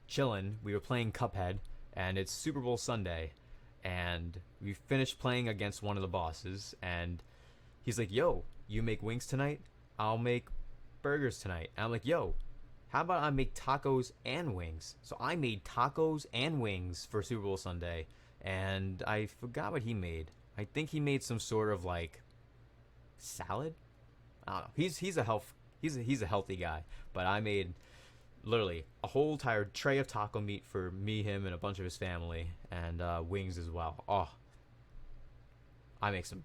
chilling. We were playing Cuphead, and it's Super Bowl Sunday. And we finished playing against one of the bosses, and he's like, yo, you make wings tonight? I'll make burgers tonight. And I'm like, yo, how about I make tacos and wings? So I made tacos and wings for Super Bowl Sunday, and I forgot what he made. I think he made some sort of like salad. I don't know. He's a healthy guy, but I made literally a whole entire tray of taco meat for me, him, and a bunch of his family, and wings as well. Oh, I make some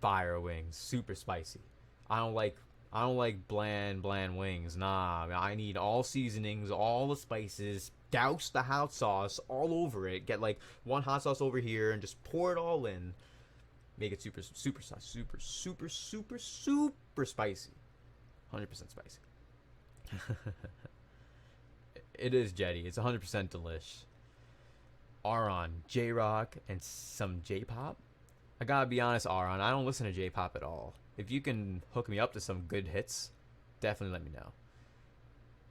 fire wings, super spicy. I don't like I don't like bland wings. Nah, I need all seasonings, all the spices. Douse the hot sauce all over it. Get like one hot sauce over here and just pour it all in. Make it super spicy. 100% spicy. It is Jetty. It's 100% delish. Aron, J Rock, and some J pop. I gotta be honest, Aron, I don't listen to J pop at all. If you can hook me up to some good hits, definitely let me know.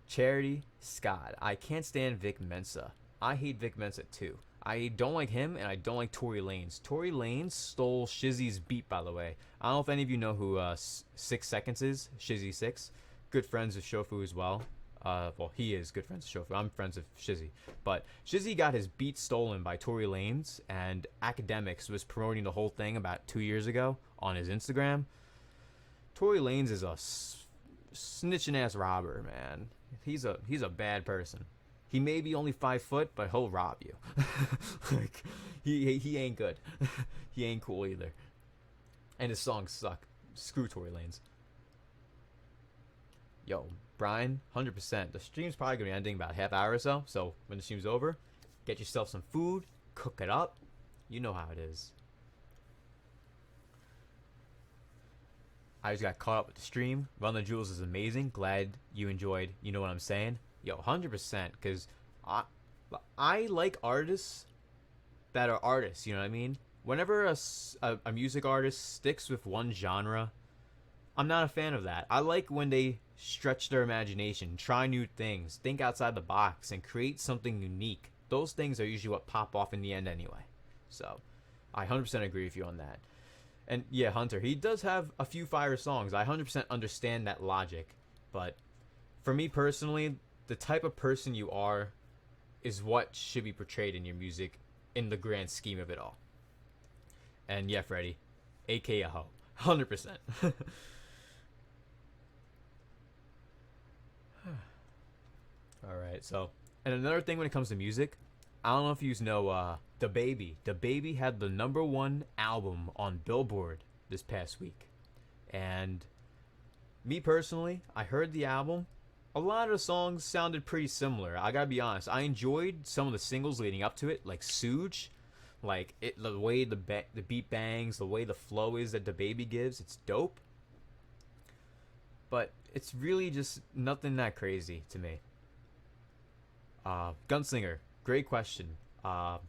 Charity, Scott. I can't stand Vic Mensa. I hate Vic Mensa too. I don't like him, and I don't like Tory Lanez. Tory Lanez stole Shizzy's beat, by the way. I don't know if any of you know who 6 Seconds is. Shizzy 6. Good friends with Shofu as well. Well, he is good friends with Shofu. I'm friends with Shizzy. But Shizzy got his beat stolen by Tory Lanez, and Academics was promoting the whole thing about 2 years ago on his Instagram. Tory Lanez is a snitching ass robber, man. He's a bad person. He may be only 5 foot, but he'll rob you. Like, he ain't good. He ain't cool either. And his songs suck. Screw Tory Lanez. Yo, Brian, 100%. The stream's probably gonna be ending about a half hour or so. So when the stream's over, get yourself some food, cook it up. You know how it is. I just got caught up with the stream. Run the Jewels is amazing. Glad you enjoyed. You know what I'm saying? Yo, 100%. Because I like artists that are artists. You know what I mean? Whenever a music artist sticks with one genre, I'm not a fan of that. I like when they stretch their imagination, try new things, think outside the box, and create something unique. Those things are usually what pop off in the end anyway. So, I 100% agree with you on that. And yeah, Hunter, he does have a few fire songs. I 100% understand that logic. But for me personally, the type of person you are is what should be portrayed in your music in the grand scheme of it all. And yeah, Freddie, aka a hoe. 100%. Alright, so, and another thing when it comes to music, I don't know if you know DaBaby. DaBaby had the #1 album on Billboard this past week. And me personally, I heard the album. A lot of the songs sounded pretty similar. I gotta be honest. I enjoyed some of the singles leading up to it, like Suge. Like, the way the beat bangs, the way the flow is that DaBaby gives, it's dope. But it's really just nothing that crazy to me. Gunslinger, great question. I'll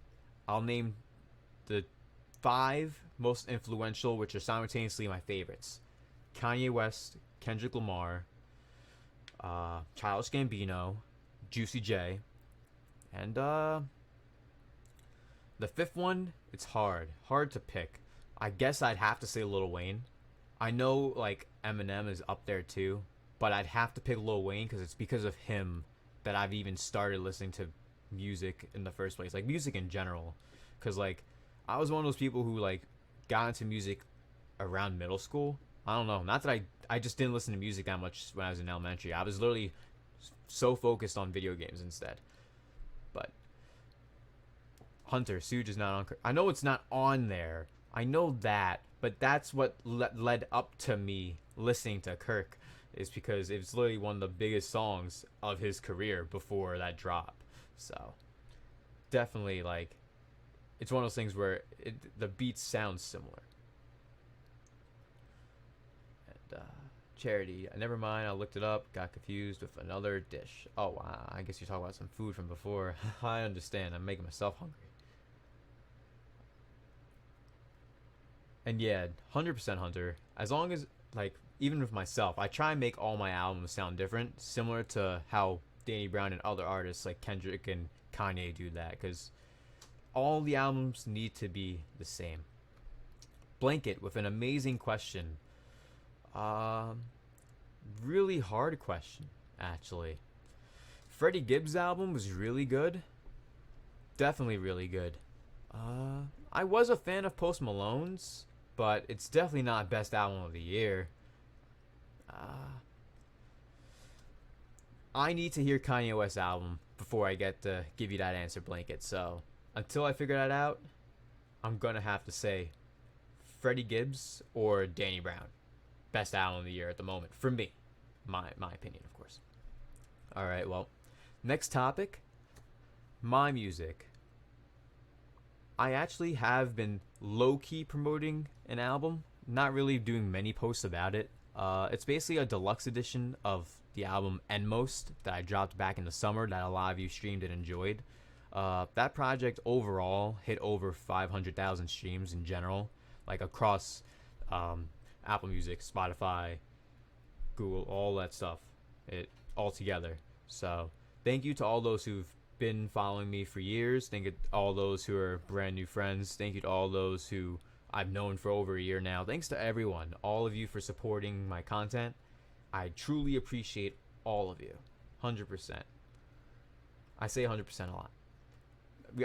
name the 5 most influential, which are simultaneously my favorites. Kanye West, Kendrick Lamar, Childish Gambino, Juicy J, and the 5th one, it's hard to pick. I guess I'd have to say Lil Wayne. I know like Eminem is up there too, but I'd have to pick Lil Wayne because it's because of him that I've even started listening to music in the first place, like music in general. Because like I was one of those people who like got into music around middle school. I don't know, not that I just didn't listen to music that much when I was in elementary. I was literally so focused on video games instead. But Hunter, Suge is not on. I know it's not on there. I know that, but that's what led up to me listening to Kirk, is because it's literally one of the biggest songs of his career before that drop. So definitely, like, it's one of those things where the beats sound similar. And Charity, never mind, I looked it up, got confused with another dish. Oh wow, I guess you're talking about some food from before. I understand, I'm making myself hungry. And yeah, 100% Hunter. As long as, like, even with myself, I try and make all my albums sound different, similar to how Danny Brown and other artists like Kendrick and Kanye do that, because all the albums need to be the same. Blanket with an amazing question. Really hard question, actually. Freddie Gibbs' album was really good. Definitely really good. I was a fan of Post Malone's, but it's definitely not best album of the year. I need to hear Kanye West's album before I get to give you that answer blanket. So until I figure that out, I'm gonna have to say Freddie Gibbs or Danny Brown. Best album of the year at the moment for me. My opinion, of course. All right, well, next topic, my music. I actually have been low-key promoting an album, not really doing many posts about it. It's basically a deluxe edition of the album Endmost that I dropped back in the summer that a lot of you streamed and enjoyed. That project overall hit over 500,000 streams in general, like across Apple Music, Spotify, Google, all that stuff, it all together. So thank you to all those who've been following me for years. Thank you to all those who are brand new friends. Thank you to all those who I've known for over a year now. Thanks to everyone, all of you for supporting my content. I truly appreciate all of you, 100%. I say 100% a lot.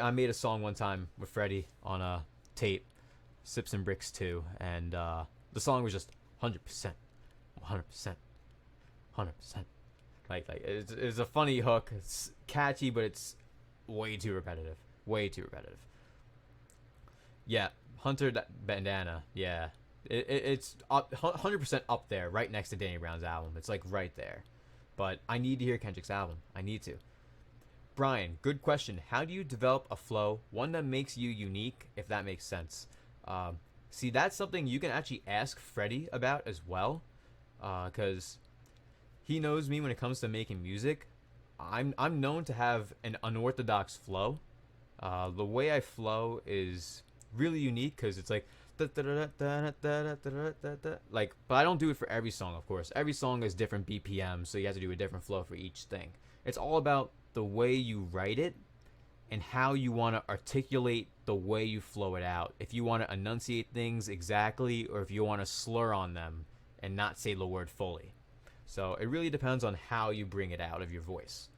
I made a song one time with Freddie on a tape, Sips and Bricks 2, and the song was just 100%, 100%, 100%. Like it's a funny hook. It's catchy, but it's way too repetitive. Way too repetitive. Yeah, Hunter Bandana. Yeah, it's 100% up there, right next to Danny Brown's album. It's like right there. But I need to hear Kendrick's album. I need to. Brian, good question. How do you develop a flow, one that makes you unique, if that makes sense? See, that's something you can actually ask Freddie about as well, because he knows me when it comes to making music. I'm known to have an unorthodox flow. The way I flow is really unique because it's like like, but I don't do it for every song, of course. Every song is different BPM, so you have to do a different flow for each thing. It's all about the way you write it and how you want to articulate the way you flow it out. If you want to enunciate things exactly, or if you want to slur on them and not say the word fully. So it really depends on how you bring it out of your voice.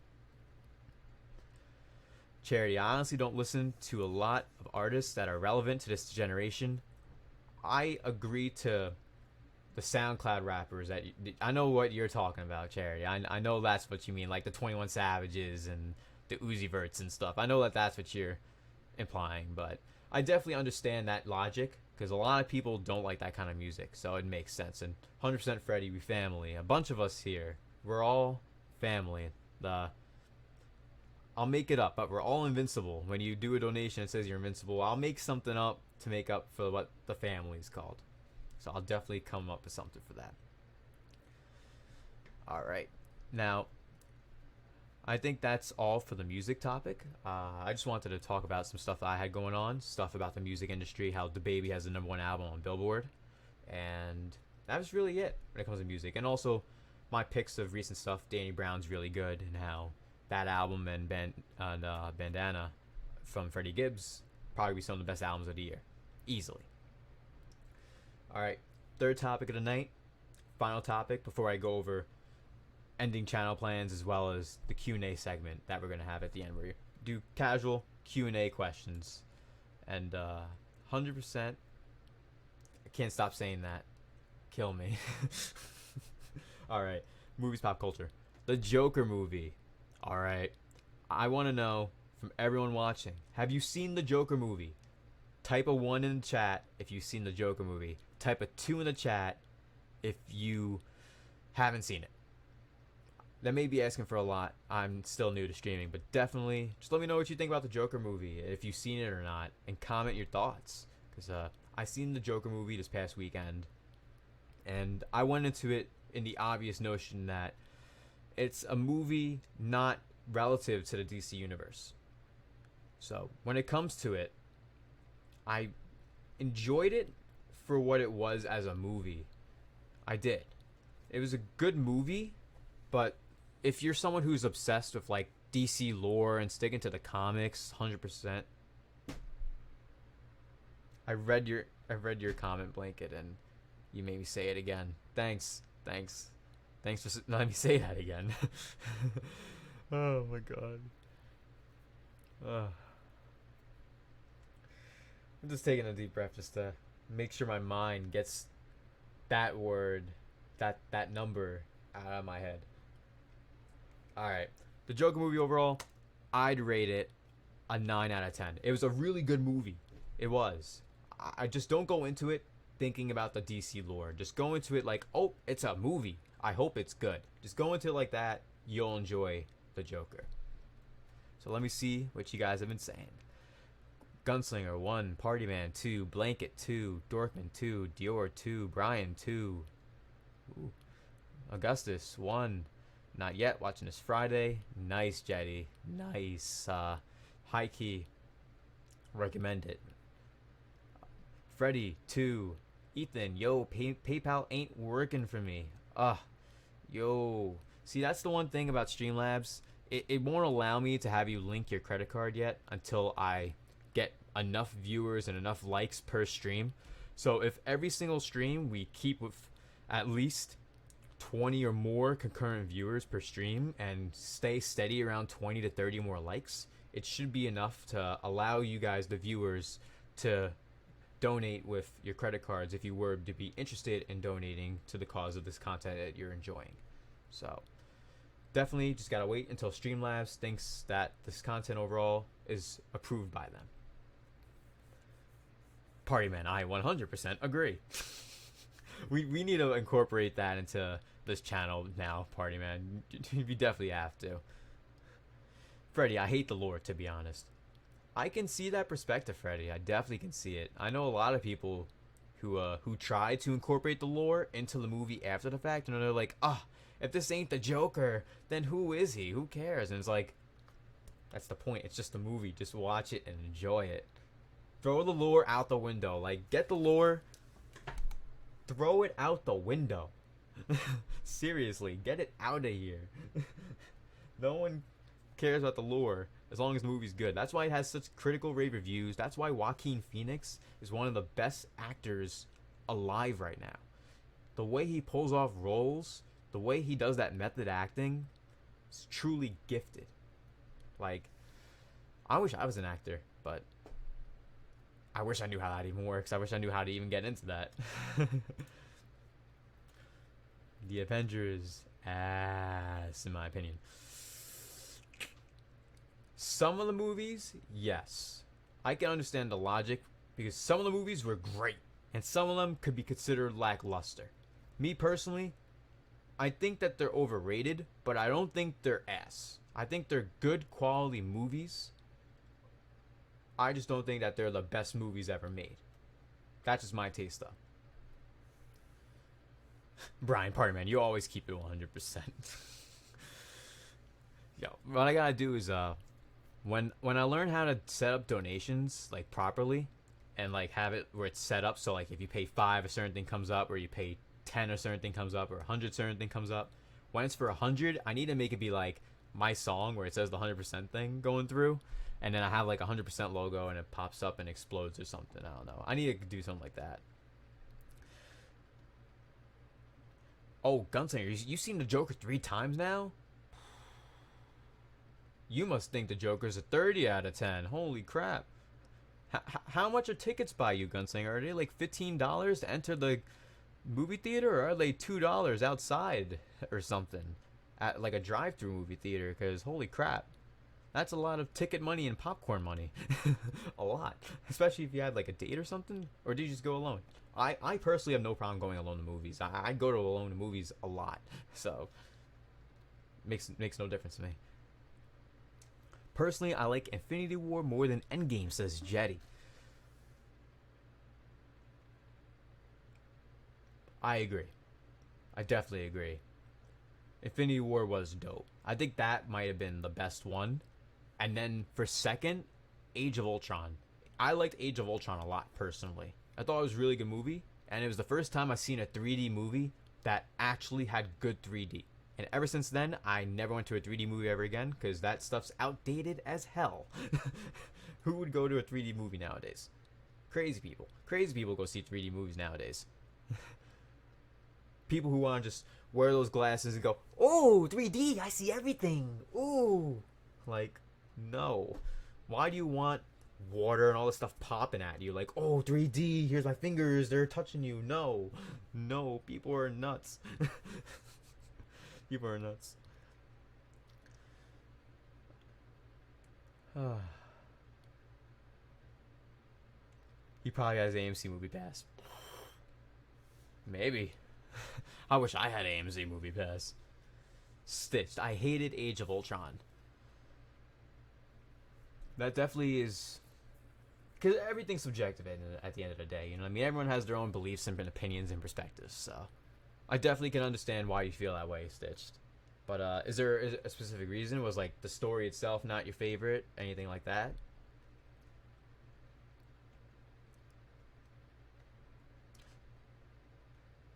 Charity, I honestly don't listen to a lot of artists that are relevant to this generation. I agree to the SoundCloud rappers that I know what you're talking about, Charity. I know that's what you mean, like the 21 Savages and the Uzi Verts and stuff. I know that that's what you're implying, but I definitely understand that logic because a lot of people don't like that kind of music, so it makes sense. And 100% Freddie, we family. A bunch of us here, we're all family. I'll make it up, but we're all invincible. When you do a donation, it says you're invincible. I'll make something up to make up for what the family is called. So I'll definitely come up with something for that. All right. Now, I think that's all for the music topic. I just wanted to talk about some stuff that I had going on, stuff about the music industry, how DaBaby has the #1 album on Billboard, and that was really it when it comes to music. And also my picks of recent stuff. Danny Brown's really good, and how that album and Bandana from Freddie Gibbs probably be some of the best albums of the year, easily. All right, third topic of the night, final topic before I go over ending channel plans as well as the Q&A segment that we're going to have at the end where we do casual Q&A questions. And 100%, I can't stop saying that. Kill me. All right, movies, pop culture. The Joker movie. All right, I want to know from everyone watching, have you seen the Joker movie? Type a 1 in the chat if you've seen the Joker movie. Type a 2 in the chat if you haven't seen it. That may be asking for a lot. I'm still new to streaming, but definitely just let me know what you think about the Joker movie, if you've seen it or not, and comment your thoughts. Because I seen the Joker movie this past weekend, and I went into it in the obvious notion that it's a movie not relative to the DC universe. So when it comes to it, I enjoyed it for what it was as a movie. I did. It was a good movie, but if you're someone who's obsessed with like DC lore and sticking to the comics 100%, I read your comment blanket and you made me say it again. Thanks for letting me say that again. Oh my god. I'm just taking a deep breath just to make sure my mind gets that word, that number out of my head. All right. The Joker movie overall, I'd rate it a 9 out of 10. It was a really good movie. It was. I just don't go into it thinking about the DC lore. Just go into it like, oh, it's a movie. I hope it's good. Just go into it like that. You'll enjoy the Joker. So let me see what you guys have been saying. Gunslinger 1, Party Man 2, Blanket 2, Dorkman 2, Dior 2, Brian 2, ooh. Augustus 1, not yet, watching this Friday. Nice, Jetty. Nice. High key. Recommend it. Freddy 2, Ethan, yo, PayPal ain't working for me. Yo. See, that's the one thing about Streamlabs. It won't allow me to have you link your credit card yet until I get enough viewers and enough likes per stream. So if every single stream we keep with at least 20 or more concurrent viewers per stream and stay steady around 20 to 30 more likes, it should be enough to allow you guys, the viewers, to donate with your credit cards if you were to be interested in donating to the cause of this content that you're enjoying. So definitely just gotta wait until Streamlabs thinks that this content overall is approved by them. Party Man, I 100% agree. we need to incorporate that into this channel now, Party Man. You definitely have to. Freddy, I hate the lore, to be honest. I can see that perspective, Freddy. I definitely can see it. I know a lot of people who try to incorporate the lore into the movie after the fact, and they're like, if this ain't the Joker, then who is he? Who cares? And it's like, that's the point. It's just a movie. Just watch it and enjoy it. Throw the lore out the window. Like, get the lore, throw it out the window. Seriously, get it out of here. No one cares about the lore as long as the movie's good. That's why it has such critical rave reviews. That's why Joaquin Phoenix is one of the best actors alive right now. The way he pulls off roles, the way he does that method acting, is truly gifted. Like, I wish I was an actor, but I wish I knew how that even works. I wish I knew how to even get into that. The Avengers ass, in my opinion. Some of the movies, yes. I can understand the logic because some of the movies were great and some of them could be considered lackluster. Me personally, I think that they're overrated, but I don't think they're ass. I think they're good quality movies. I just don't think that they're the best movies ever made. That's just my taste, though. Brian, Party Man, you always keep it 100%. Yo, what I gotta do is when I learn how to set up donations like properly, and like have it where it's set up so like if you pay 5 a certain thing comes up, or you pay 10 a certain thing comes up, or 100 certain thing comes up. When it's for 100, I need to make it be like my song where it says the 100% thing going through, and then I have like a 100% logo and it pops up and explodes or something. I don't know. I need to do something like that. Oh, Gunslinger, you've seen the Joker 3 times now? You must think the Joker's a 30 out of 10. Holy crap. How much are tickets by you, Gunslinger? Are they like $15 to enter the movie theater, or are they $2 outside or something? At like a drive-through movie theater, because holy crap. That's a lot of ticket money and popcorn money. A lot. Especially if you had like a date or something. Or did you just go alone? I personally have no problem going alone to movies. I go to alone to movies a lot. So, makes no difference to me. Personally, I like Infinity War more than Endgame, says Jetty. I agree. I definitely agree. Infinity War was dope. I think that might have been the best one. And then for second, Age of Ultron. I liked Age of Ultron a lot, personally. I thought it was a really good movie. And it was the first time I've seen a 3D movie that actually had good 3D. And ever since then, I never went to a 3D movie ever again, because that stuff's outdated as hell. Who would go to a 3D movie nowadays? Crazy people. Crazy people go see 3D movies nowadays. People who want to just wear those glasses and go, oh, 3D, I see everything. Ooh. Like, no. Why do you want water and all this stuff popping at you? Like, oh, 3D, here's my fingers, they're touching you. No. No, people are nuts. People are nuts. He probably has AMC Movie Pass. Maybe. I wish I had AMC Movie Pass. Stitched. I hated Age of Ultron. That definitely is, because everything's subjective at the end of the day. You know what I mean? Everyone has their own beliefs and opinions and perspectives. So I definitely can understand why you feel that way, Stitched. But is there a specific reason? Was like the story itself not your favorite? Anything like that?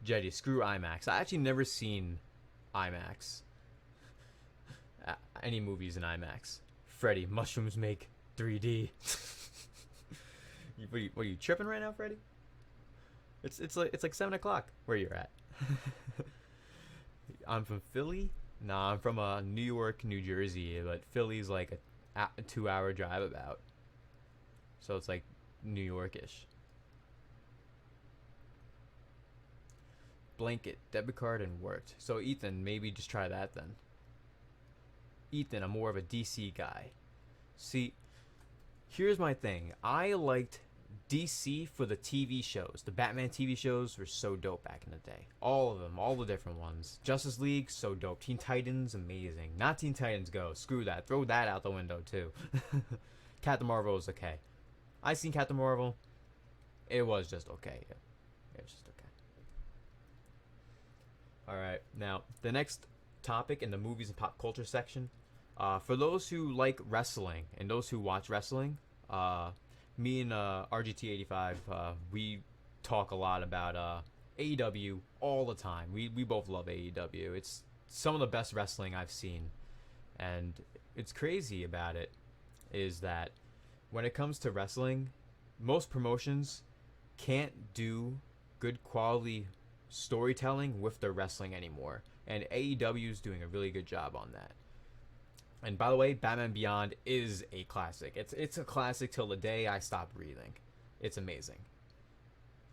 Jetty, screw IMAX. I actually never seen IMAX. Any movies in IMAX. Freddy, mushrooms make 3D. What are you tripping right now, Freddy? It's like 7 o'clock where you're at. I'm from Philly. Nah, I'm from New York, New Jersey, but Philly's like a 2-hour drive about. So it's like New Yorkish. Blanket, debit card, and worked. So Ethan, maybe just try that then. Ethan, I'm more of a DC guy. See, here's my thing. I liked DC for the TV shows. The Batman TV shows were so dope back in the day. All of them, all the different ones. Justice League, so dope. Teen Titans, amazing. Not Teen Titans Go. Screw that. Throw that out the window too. Captain Marvel was okay. I seen Captain Marvel. It was just okay. It was just okay. Alright, now, the next topic in the movies and pop culture section. For those who like wrestling and those who watch wrestling, me and RGT85, we talk a lot about AEW all the time. We both love AEW. It's some of the best wrestling I've seen. And it's crazy about it is that when it comes to wrestling, most promotions can't do good quality storytelling with their wrestling anymore. And AEW is doing a really good job on that. And by the way, Batman Beyond is a classic. It's a classic till the day I stop breathing. It's amazing.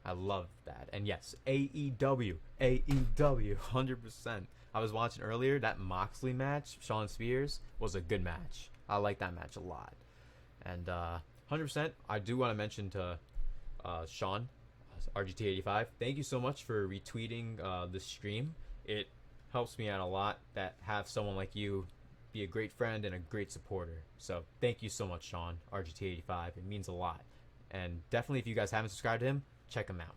I love that. And yes, AEW, 100%. I was watching earlier, that Moxley match, Shawn Spears, was a good match. I like that match a lot. And 100%, I do want to mention to Sean, RGT85, thank you so much for retweeting this stream. It helps me out a lot that have someone like you be a great friend and a great supporter. So thank you so much, Sean, RGT85. It means a lot. And definitely, if you guys haven't subscribed to him, check him out.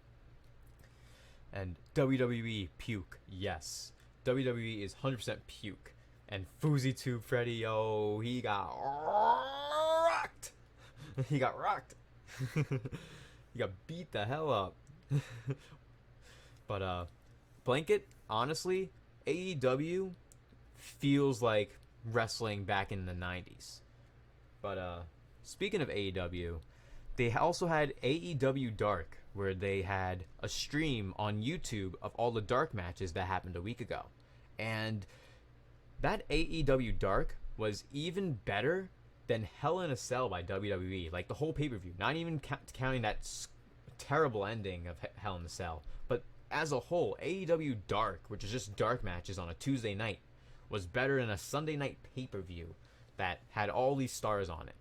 And WWE puke, yes. WWE is 100% puke. And FouseyTube Freddy, yo, he got rocked. He got rocked. He got beat the hell up. But Blanket, honestly, AEW feels like wrestling back in the 90s. But speaking of AEW, they also had AEW Dark, where they had a stream on YouTube of all the Dark matches that happened a week ago. And that AEW Dark was even better than Hell in a Cell by WWE. Like the whole pay-per-view, not even counting that terrible ending of Hell in a Cell. But as a whole, AEW Dark, which is just dark matches on a Tuesday night, was better than a Sunday night pay-per-view that had all these stars on it.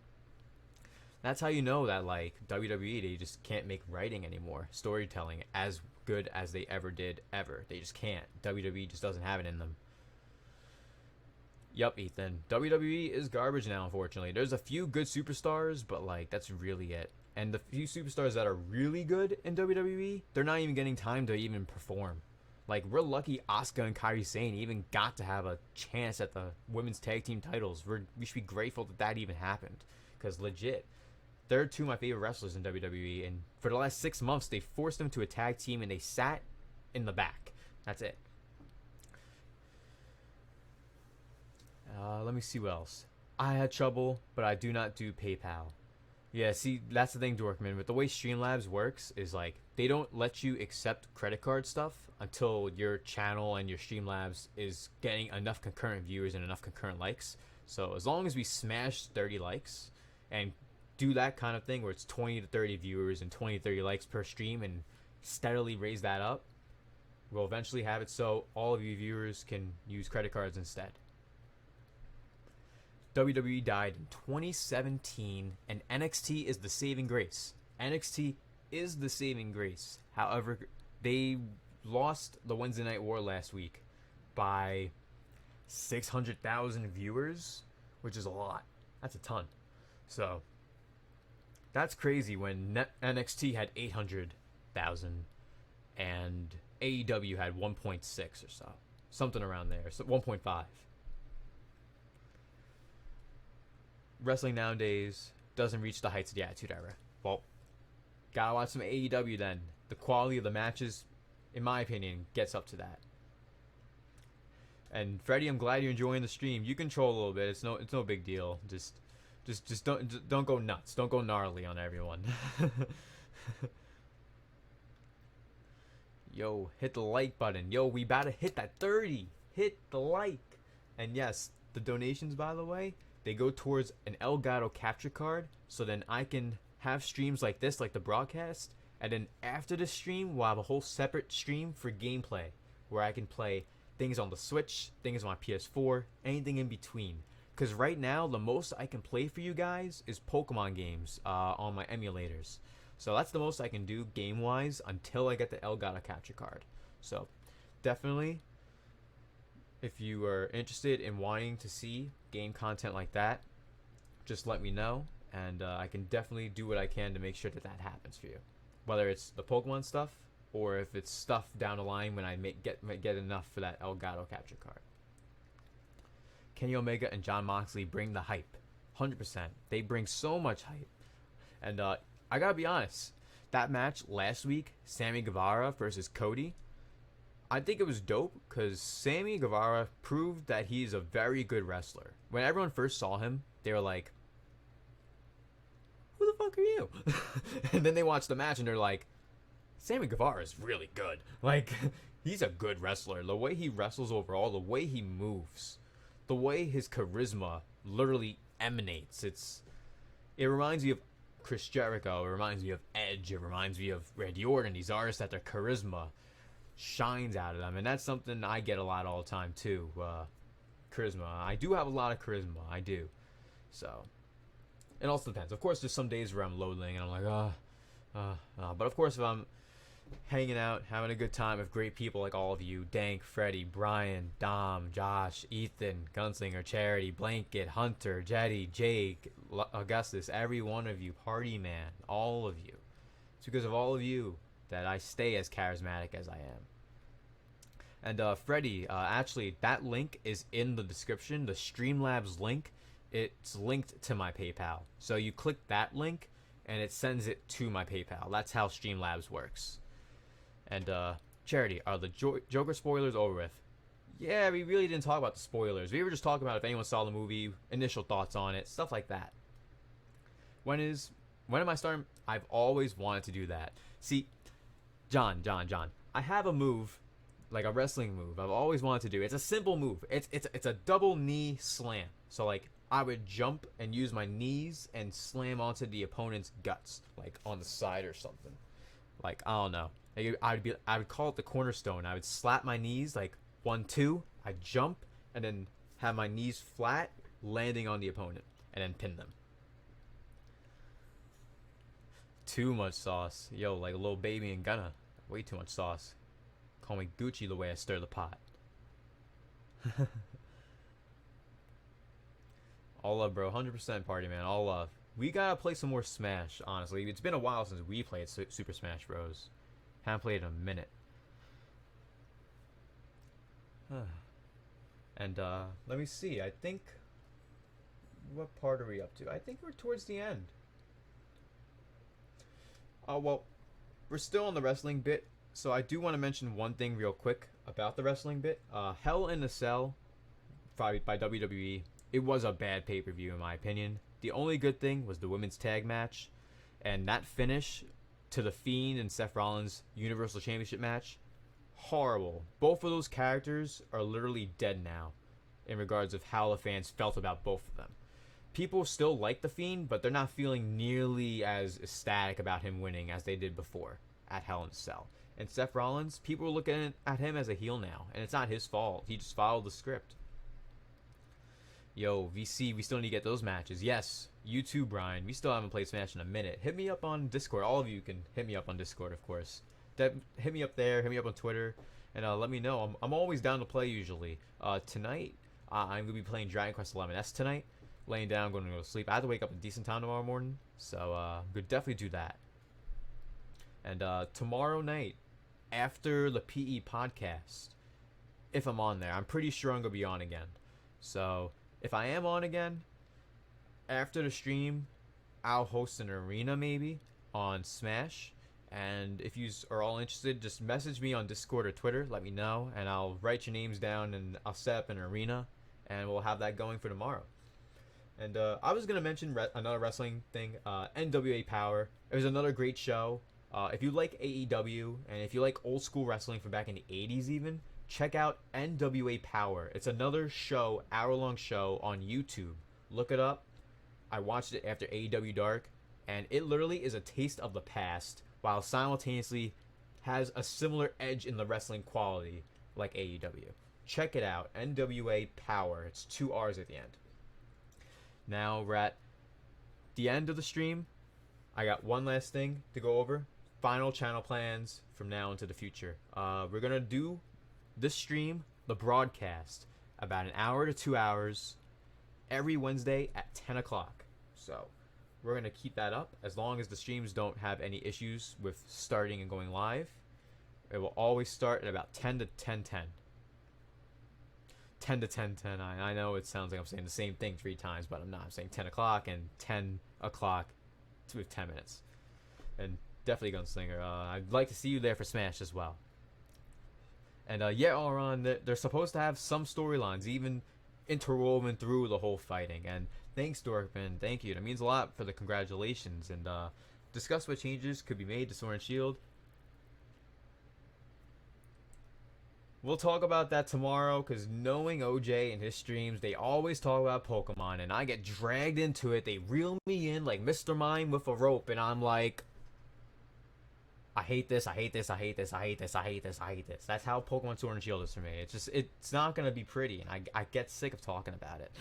That's how you know that, like, WWE, they just can't make writing anymore, storytelling as good as they ever did, ever. They just can't. WWE just doesn't have it in them. Yup, Ethan. WWE is garbage now, unfortunately. There's a few good superstars, but, like, that's really it. And the few superstars that are really good in WWE, they're not even getting time to even perform. Like, we're lucky Asuka and Kairi Sane even got to have a chance at the women's tag team titles. We should be grateful that that even happened. Because legit, they're two of my favorite wrestlers in WWE. And for the last 6 months, they forced them to a tag team and they sat in the back. That's it. Let me see what else. I had trouble, but I do not do PayPal. Yeah, see, that's the thing, Dorkman. But the way Streamlabs works is, like, they don't let you accept credit card stuff until your channel and your Streamlabs is getting enough concurrent viewers and enough concurrent likes. So as long as we smash 30 likes and do that kind of thing where it's 20 to 30 viewers and 20 to 30 likes per stream and steadily raise that up, we'll eventually have it so all of you viewers can use credit cards instead. WWE died in 2017, and NXT is the saving grace. NXT is the saving grace. However, they lost the Wednesday Night War last week by 600,000 viewers, which is a lot. That's a ton. So, that's crazy when NXT had 800,000 and AEW had 1.6 or so. Something around there. So 1.5. Wrestling nowadays doesn't reach the heights of the Attitude Era. Well, gotta watch some AEW then. The quality of the matches, in my opinion, gets up to that. And Freddie, I'm glad you're enjoying the stream. You control a little bit. It's no big deal. Just don't go nuts. Don't go gnarly on everyone. Yo, hit the like button. Yo, we about to hit that 30. Hit the like. And yes, the donations, by the way, they go towards an Elgato capture card, so then I can have streams like this, like the broadcast, and then after the stream, we'll have a whole separate stream for gameplay, where I can play things on the Switch, things on my PS4, anything in between. Because right now, the most I can play for you guys is Pokemon games on my emulators. So that's the most I can do game-wise until I get the Elgato capture card. So definitely, if you are interested in wanting to see game content like that, just let me know, and I can definitely do what I can to make sure that that happens for you. Whether it's the Pokemon stuff, or if it's stuff down the line when I get enough for that Elgato capture card. Kenny Omega and Jon Moxley bring the hype. 100%. They bring so much hype. And I gotta be honest, that match last week, Sammy Guevara versus Cody, I think it was dope because Sammy Guevara proved that he's a very good wrestler. When everyone first saw him, they were like, who the fuck are you? And then they watched the match and they're like, Sammy Guevara is really good. Like, he's a good wrestler. The way he wrestles overall, the way he moves, the way his charisma literally emanates. It reminds me of Chris Jericho. It reminds me of Edge. It reminds me of Randy Orton. These artists that their charisma shines out of them. And that's something I get a lot all the time, too. Charisma. I do have a lot of charisma. I do. So, it also depends. Of course, there's some days where I'm loading and I'm like, but of course, if I'm hanging out, having a good time with great people like all of you, Dank, Freddie, Brian, Dom, Josh, Ethan, Gunslinger, Charity, Blanket, Hunter, Jetty, Jake, Augustus, every one of you, Party Man, all of you. It's because of all of you that I stay as charismatic as I am. And Freddie, actually, that link is in the description. The Streamlabs link, it's linked to my PayPal. So you click that link, and it sends it to my PayPal. That's how Streamlabs works. And Charity, are the Joker spoilers over with? Yeah, we really didn't talk about the spoilers. We were just talking about if anyone saw the movie, initial thoughts on it, stuff like that. When am I starting? I've always wanted to do that. See, John, I have a move, like a wrestling move I've always wanted to do. It's a simple move. It's a double knee slam. So like I would jump and use my knees and slam onto the opponent's guts, like on the side or something. Like, I don't know. I would call it the cornerstone. I would slap my knees like 1, 2. I'd jump and then have my knees flat, landing on the opponent, and then pin them. Too much sauce. Yo, like a little baby in Ghana. Way too much sauce. Call me Gucci the way I stir the pot. All love, bro. 100% party, man. All love. We gotta play some more Smash, honestly. It's been a while since we played Super Smash Bros. Haven't played in a minute. And, let me see. I think... What part are we up to? I think we're towards the end. Well, we're still on the wrestling bit, so I do want to mention one thing real quick about the wrestling bit. Hell in a Cell by WWE. It was a bad pay-per-view in my opinion. The only good thing was the women's tag match, and that finish to The Fiend and Seth Rollins Universal Championship match, horrible. Both of those characters are literally dead now in regards of how the fans felt about both of them. People still like The Fiend, but they're not feeling nearly as ecstatic about him winning as they did before at Hell in a Cell. And Seth Rollins, people are looking at him as a heel now, and it's not his fault. He just followed the script. Yo, VC, we still need to get those matches. Yes, you too, Brian. We still haven't played Smash in a minute. Hit me up on Discord. All of you can hit me up on Discord, of course. Hit me up there. Hit me up on Twitter, and let me know. I'm always down to play usually. Tonight, I'm gonna be playing Dragon Quest 11S tonight. Laying down, going to go to sleep. I have to wake up a decent time tomorrow morning, so I'm gonna definitely do that. And tomorrow night, after the PE podcast, if I'm on there, I'm pretty sure I'm gonna be on again. So if I am on again, after the stream, I'll host an arena maybe on Smash. And if you are all interested, just message me on Discord or Twitter. Let me know, and I'll write your names down, and I'll set up an arena, and we'll have that going for tomorrow. And I was gonna mention another wrestling thing, NWA Power. It was another great show. If you like AEW and if you like old school wrestling from back in the 80s even, check out NWA Power. It's another show, hour-long show on YouTube. Look it up. I watched it after AEW Dark, and it literally is a taste of the past while simultaneously has a similar edge in the wrestling quality like AEW. Check it out, NWA Power. It's 2 R's at the end. Now we're at the end of the stream. I got one last thing to go over. Final channel plans from now into the future. We're going to do this stream, the broadcast, about an hour to 2 hours every Wednesday at 10 o'clock. So we're going to keep that up as long as the streams don't have any issues with starting and going live. It will always start at about 10 to 10:10. 10 to 10:10. I know it sounds like I'm saying the same thing 3 times, but I'm not. I'm saying 10 o'clock and 10 o'clock with 10 minutes. And definitely Gunslinger. I'd like to see you there for Smash as well. And yeah, Auron, they're supposed to have some storylines, even interwoven through the whole fighting. And thanks, Dorkman. Thank you. That means a lot for the congratulations. And discuss what changes could be made to Sword and Shield. We'll talk about that tomorrow, because knowing OJ and his streams, they always talk about Pokemon, and I get dragged into it. They reel me in like Mr. Mime with a rope, and I'm like, I hate this, I hate this, I hate this, I hate this, I hate this, I hate this. That's how Pokemon Sword and Shield is for me. It's just, it's not going to be pretty, and I get sick of talking about it.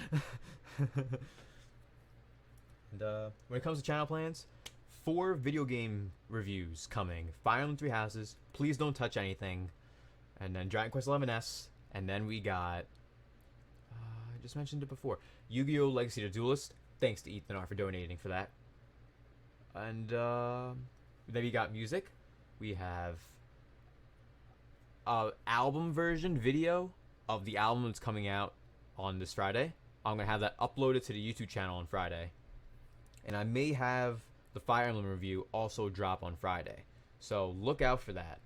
And when it comes to channel plans, 4 video game reviews coming. Fire Emblem 3 Houses, Please Don't Touch Anything, and then Dragon Quest 11S, and then we got, I just mentioned it before, Yu-Gi-Oh! Legacy of the Duelist. Thanks to Ethan R for donating for that. And then we got music. We have a album version video of the album that's coming out on this Friday. I'm going to have that uploaded to the YouTube channel on Friday. And I may have the Fire Emblem review also drop on Friday. So look out for that.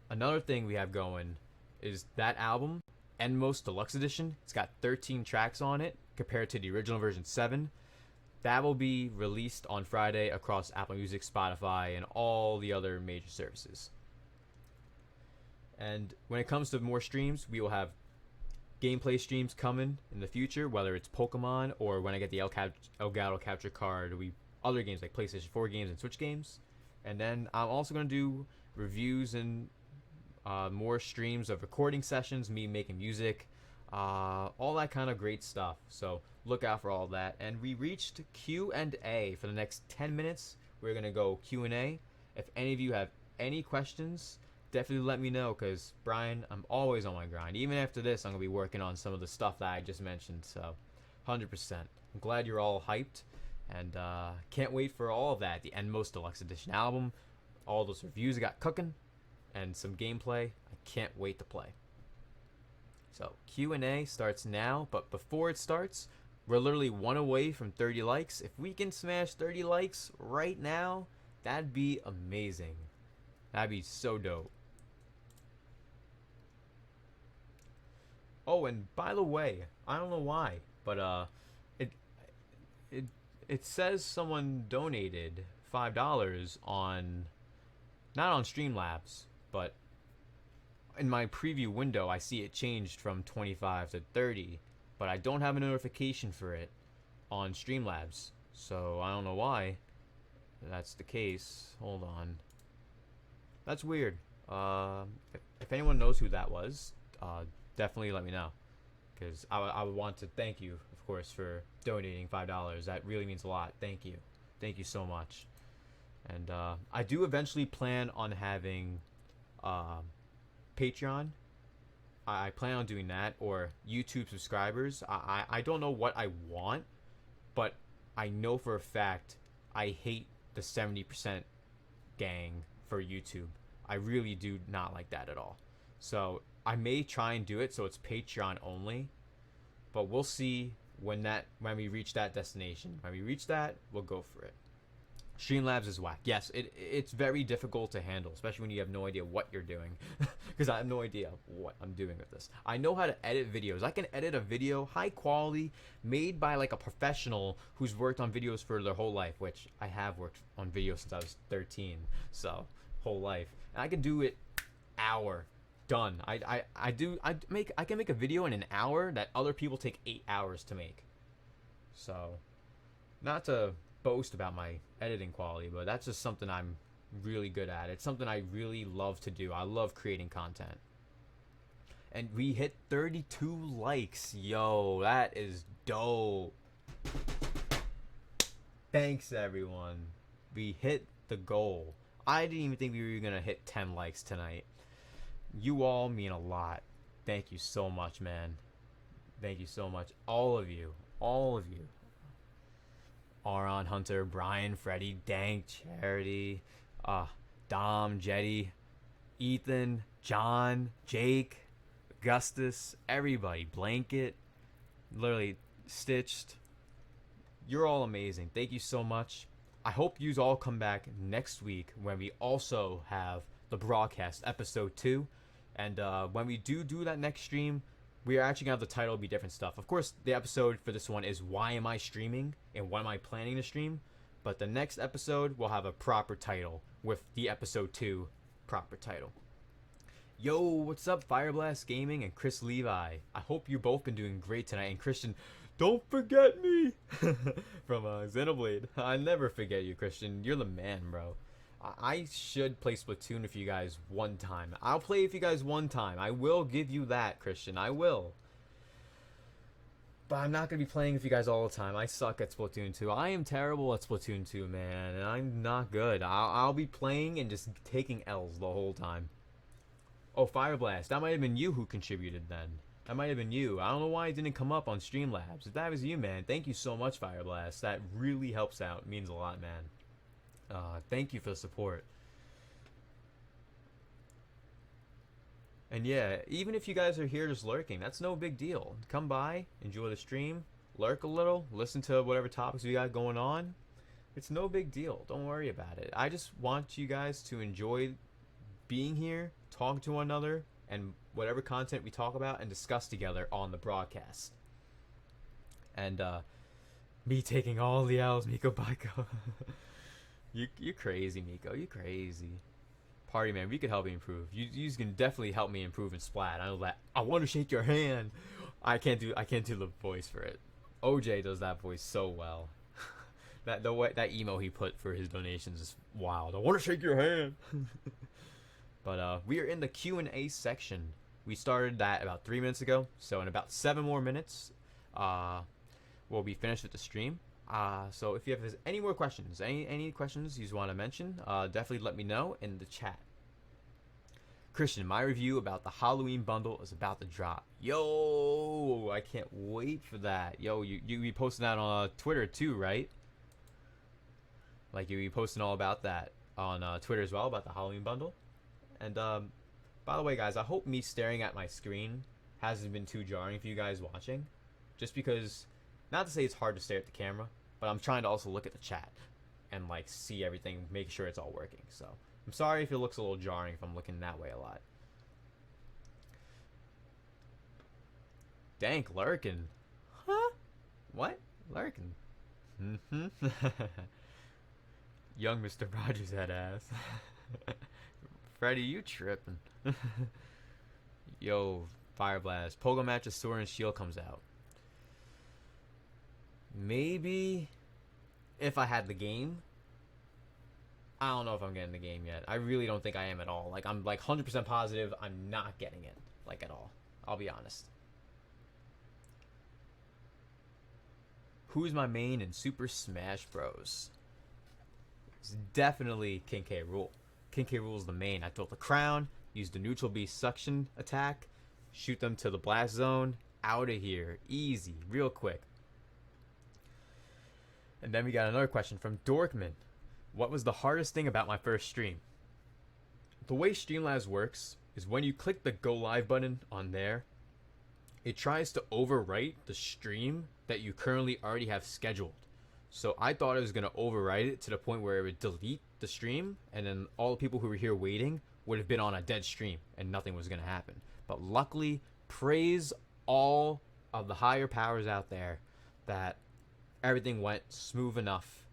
Another thing we have going is that album, Endmost Deluxe Edition. It's got 13 tracks on it compared to the original version 7. That will be released on Friday across Apple Music, Spotify, and all the other major services. And when it comes to more streams, we will have gameplay streams coming in the future, whether it's Pokemon or when I get the Elgato capture card, other games like PlayStation 4 games and Switch games. And then I'm also going to do reviews and more streams of recording sessions, me making music, all that kind of great stuff. So look out for all that. And we reached Q&A for the next 10 minutes. We're going to go Q&A. If any of you have any questions, definitely let me know, because Brian, I'm always on my grind. Even after this, I'm going to be working on some of the stuff that I just mentioned. So 100%. I'm glad you're all hyped, and can't wait for all of that. The Endmost Deluxe Edition album, all those reviews I got cooking, and some gameplay. I can't wait to play. So Q&A starts now, but before it starts, we're literally 1 away from 30 likes. If we can smash 30 likes right now, that'd be amazing. That'd be so dope. Oh, and by the way, I don't know why, but it says someone donated $5 on, not on Streamlabs, but in my preview window, I see it changed from 25 to 30, but I don't have a notification for it on Streamlabs, so I don't know why that's the case. Hold on. That's weird. If anyone knows who that was, definitely let me know. because I would want to thank you, of course, for donating $5. That really means a lot. Thank you so much. And I do eventually plan on having Patreon. I plan on doing that, or YouTube subscribers. I don't know what I want, but I know for a fact I hate the 70% gang for YouTube. I really do not like that at all. So I may try and do it so it's Patreon only, but we'll see when we reach that destination. When we reach that, we'll go for it. Streamlabs is whack. Yes, it's very difficult to handle, especially when you have no idea what you're doing. Because I have no idea what I'm doing with this. I know how to edit videos. I can edit a video, high quality, made by like a professional who's worked on videos for their whole life, which I have worked on videos since I was 13, so whole life. And I can do it hour done. I can make a video in an hour that other people take 8 hours to make. So, not to boast about my editing quality, but that's just something I'm really good at. It's something I really love to do. I love creating content. And we hit 32 likes. Yo, that is dope. Thanks, everyone. We hit the goal. I didn't even think we were gonna hit 10 likes tonight. You all mean a lot. Thank you so much, man. Thank you so much. All of you. Aron, Hunter, Brian, Freddie, Dank, Charity, Dom, Jetty, Ethan, John, Jake, Augustus, everybody, Blanket, literally Stitched. You're all amazing. Thank you so much. I hope you all come back next week when we also have the broadcast episode 2. And when we do that next stream, we are actually going to have the title be different stuff. Of course, the episode for this one is why am I streaming and what am I planning to stream. But the next episode will have a proper title with the episode 2 proper title. Yo, what's up, Fireblast Gaming and Chris Levi? I hope you both been doing great tonight. And Christian, don't forget me from Xenoblade. I never forget you, Christian. You're the man, bro. I should play Splatoon with you guys one time. I'll play with you guys one time. I will give you that, Christian. I will. But I'm not going to be playing with you guys all the time. I suck at Splatoon 2. I am terrible at Splatoon 2, man. And I'm not good. I'll be playing and just taking L's the whole time. Oh, Fireblast. That might have been you who contributed then. That might have been you. I don't know why it didn't come up on Streamlabs. If that was you, man, thank you so much, Fireblast. That really helps out. It means a lot, man. Thank you for the support. And yeah, even if you guys are here just lurking, that's no big deal. Come by, enjoy the stream, lurk a little, listen to whatever topics we got going on. It's no big deal. Don't worry about it. I just want you guys to enjoy being here, talking to one another, and whatever content we talk about and discuss together on the broadcast. And me taking all the L's, Miko Baiko. You're crazy, Miko. You crazy. Party man, we could help you improve. You can definitely help me improve in Splat. I know that. I want to shake your hand. I can't do the voice for it. OJ does that voice so well. that emo he put for his donations is wild. I want to shake your hand. But we are in the Q&A section. We started that about 3 minutes ago. So in about 7 more minutes, we'll be finished with the stream. So if you have any more questions, any questions you want to mention, definitely let me know in the chat. Christian, my review about the Halloween bundle is about to drop. Yo, I can't wait for that. Yo, you be posting that on Twitter too, right? Like you be posting all about that on Twitter as well, about the Halloween bundle. And by the way, guys, I hope me staring at my screen hasn't been too jarring for you guys watching. Just because, not to say it's hard to stare at the camera, but I'm trying to also look at the chat and like see everything, make sure it's all working. So I'm sorry if it looks a little jarring if I'm looking that way a lot. Dank lurking. Huh? What? Lurking. Mm-hmm. Young Mr. Rogers had ass. Freddy, you tripping. Yo, Fire Blast. Pogo Match's Sword and Shield comes out. Maybe if I had the game. I don't know if I'm getting the game yet. I really don't think I am at all. Like, I'm like 100% positive I'm not getting it. Like, at all. I'll be honest. Who's my main in Super Smash Bros? It's definitely King K. Rool. King K. Rool's the main. I throw the crown, use the neutral beast suction attack, shoot them to the blast zone, out of here. Easy, real quick. And then we got another question from Dorkman. What was the hardest thing about my first stream? The way Streamlabs works is when you click the go live button on there, it tries to overwrite the stream that you currently already have scheduled. So I thought it was going to overwrite it to the point where it would delete the stream, and then all the people who were here waiting would have been on a dead stream and nothing was going to happen. But luckily, praise all of the higher powers out there that everything went smooth enough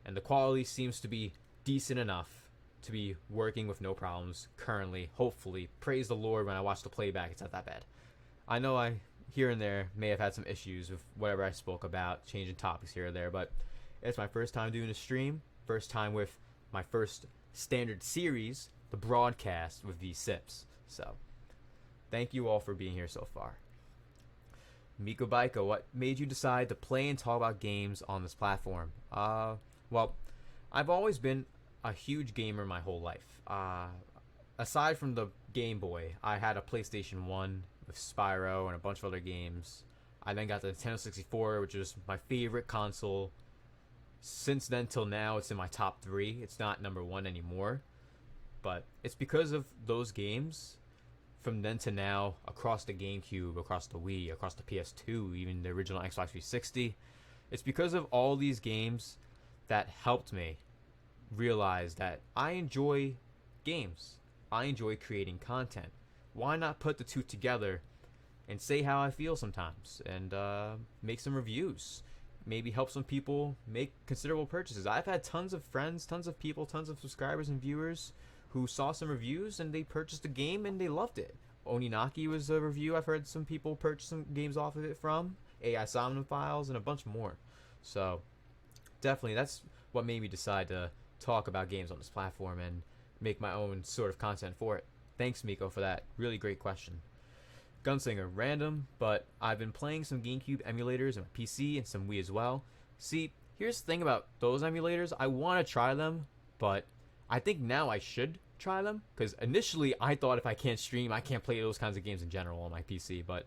and the quality seems to be decent enough to be working with no problems currently. Hopefully, praise the Lord, when I watch the playback, it's not that bad. I know I here and there may have had some issues with whatever I spoke about, changing topics here or there, but it's my first time doing a stream, first time with my first standard series, the broadcast with V-CiPz. So, thank you all for being here so far. Miko Baiko, what made you decide to play and talk about games on this platform? Well, I've always been a huge gamer my whole life. Aside from the Game Boy, I had a PlayStation 1 with Spyro and a bunch of other games. I then got the Nintendo 64, which was my favorite console. Since then till now, it's in my top 3. It's not number 1 anymore. But it's because of those games, from then to now, across the GameCube, across the Wii, across the PS2, even the original Xbox 360. It's because of all these games that helped me realize that I enjoy games. I enjoy creating content. Why not put the two together and say how I feel sometimes and make some reviews? Maybe help some people make considerable purchases. I've had tons of friends, tons of people, tons of subscribers and viewers who saw some reviews and they purchased a game and they loved it. Oninaki was a review I've heard some people purchase some games off of it from. AI Somnum Files and a bunch more. So definitely that's what made me decide to talk about games on this platform and make my own sort of content for it. Thanks, Miko, for that really great question. Gunslinger, random, but I've been playing some GameCube emulators on my PC and some Wii as well. See, here's the thing about those emulators. I want to try them, but I think now I should try them, because initially I thought if I can't stream, I can't play those kinds of games in general on my PC, but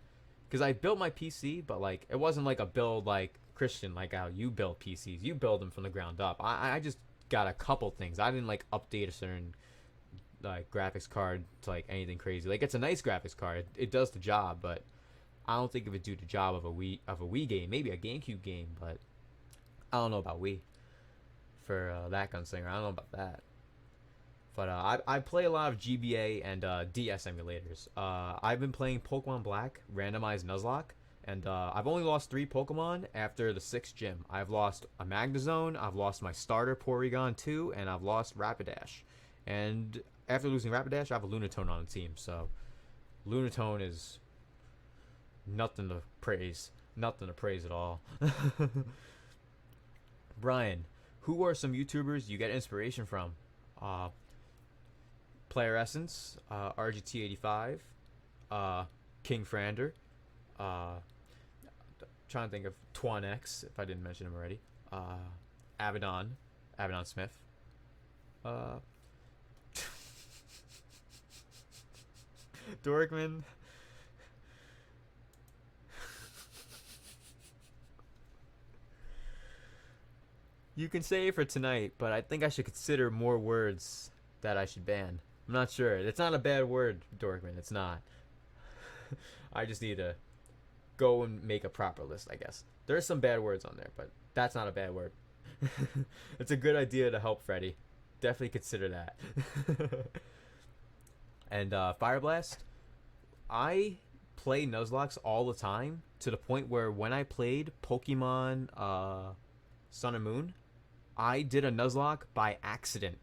because I built my PC, but like it wasn't like a build like Christian, like how you build PCs. You build them from the ground up. I just got a couple things. I didn't like update a certain like graphics card to like anything crazy. Like it's a nice graphics card. It does the job, but I don't think it would do the job of a Wii game. Maybe a GameCube game, but I don't know about Wii for that Gunslinger. I don't know about that. But I play a lot of GBA and DS emulators. I've been playing Pokemon Black, randomized Nuzlocke, and I've only lost 3 Pokemon after the 6th gym. I've lost a Magnezone, I've lost my starter Porygon 2, and I've lost Rapidash. And after losing Rapidash, I have a Lunatone on the team. So Lunatone is nothing to praise. Nothing to praise at all. Brian, who are some YouTubers you get inspiration from? Player Essence, RGT85, King Frander, trying to think of Twan X, if I didn't mention him already, Abaddon Smith, Dorkman, you can say it for tonight, but I think I should consider more words that I should ban. I'm not sure. It's not a bad word, Dorkman. It's not. I just need to go and make a proper list, I guess. There's some bad words on there, but that's not a bad word. It's a good idea to help Freddy. Definitely consider that. And Fire Blast, I play Nuzlocke all the time to the point where when I played Pokemon Sun and Moon, I did a Nuzlocke by accident.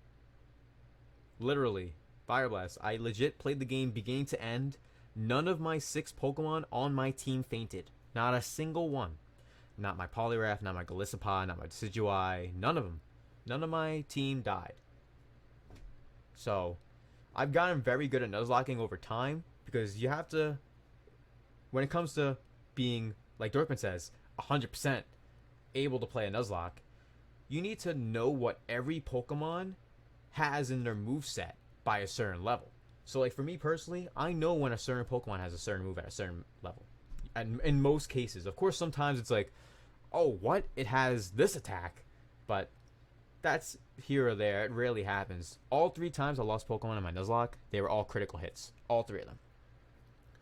Literally, Fire Blast. I legit played the game beginning to end. None of my 6 Pokemon on my team fainted. Not a single one. Not my Poliwrath, not my Golisopod, not my Decidueye. None of them. None of my team died. So, I've gotten very good at Nuzlocking over time, because you have to, when it comes to being, like Dorkman says, 100%, able to play a Nuzlocke, you need to know what every Pokemon has in their moveset by a certain level. So, like, for me personally, I know when a certain Pokemon has a certain move at a certain level. And in most cases. Of course, sometimes it's like, oh, what? It has this attack. But that's here or there. It rarely happens. All 3 times I lost Pokemon in my Nuzlocke, they were all critical hits. All 3 of them.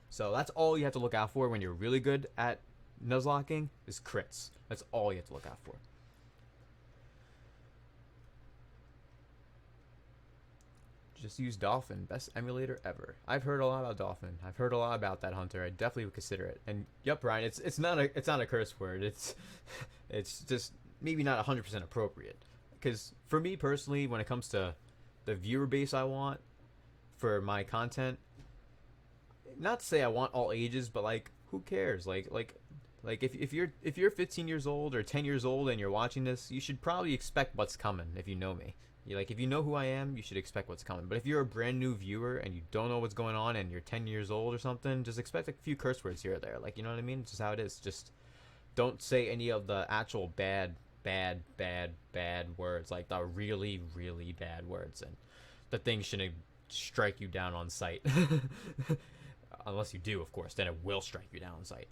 So that's all you have to look out for when you're really good at Nuzlocking is crits. That's all you have to look out for. Just use Dolphin, best emulator ever. I've heard a lot about Dolphin. I've heard a lot about that hunter. I definitely would consider it. And yep, Ryan, it's not a curse word. It's just maybe not 100% appropriate. Because for me personally, when it comes to the viewer base I want for my content, not to say I want all ages, but like who cares? Like if you're 15 years old or 10 years old and you're watching this, you should probably expect what's coming if you know me. If you know who I am, you should expect what's coming. But if you're a brand new viewer and you don't know what's going on and you're 10 years old or something, just expect a few curse words here or there. Like, you know what I mean? It's just how it is. Just don't say any of the actual bad words, like the really, really bad words. And the thing shouldn't strike you down on sight. Unless you do, of course. Then it will strike you down on sight.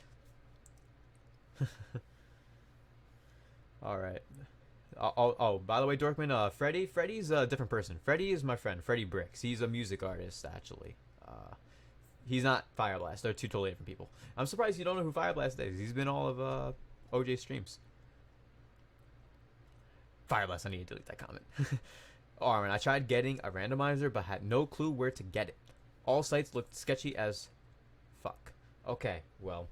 Alright. Oh, by the way, Dorkman, Freddy's a different person. Freddy is my friend, Freddy Bricks. He's a music artist, actually. He's not Fireblast. They're 2 totally different people. I'm surprised you don't know who Fireblast is. He's been all of OJ's streams. Fireblast, I need to delete that comment. Alright, I tried getting a randomizer, but had no clue where to get it. All sites looked sketchy as fuck. Okay, well,